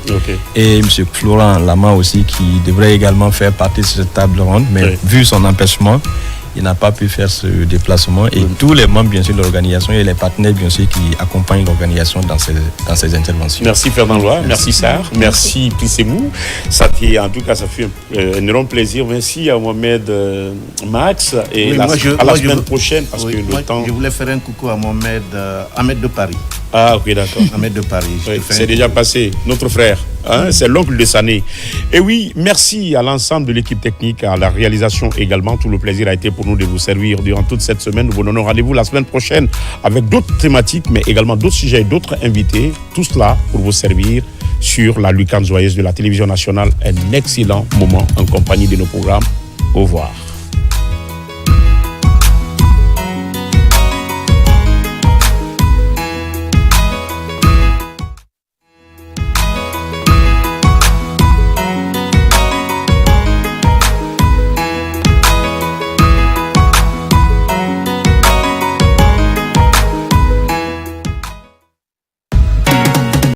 Et M. Florent Lama aussi, qui devrait également faire partie de cette table ronde, mais vu son empêchement, il n'a pas pu faire ce déplacement et tous les membres bien sûr de l'organisation et les partenaires bien sûr qui accompagnent l'organisation dans ces interventions. Merci Fernand Loy, merci Sarr, merci Pissemou. En tout cas, ça fait un énorme plaisir. Merci à Mohamed Max et à la semaine prochaine parce que le temps... Je voulais faire un coucou à Mohamed Ahmed de Paris. Ah ok, d'accord. Ahmed de Paris. C'est déjà passé, notre frère. C'est l'oncle de Sané. Et oui, merci à l'ensemble de l'équipe technique, à la réalisation également. Tout le plaisir a été pour nous de vous servir durant toute cette semaine. Nous vous donnons rendez-vous la semaine prochaine avec d'autres thématiques, mais également d'autres sujets et d'autres invités. Tout cela pour vous servir sur la Lucane Joyeuse de la télévision nationale. Un excellent moment en compagnie de nos programmes. Au revoir.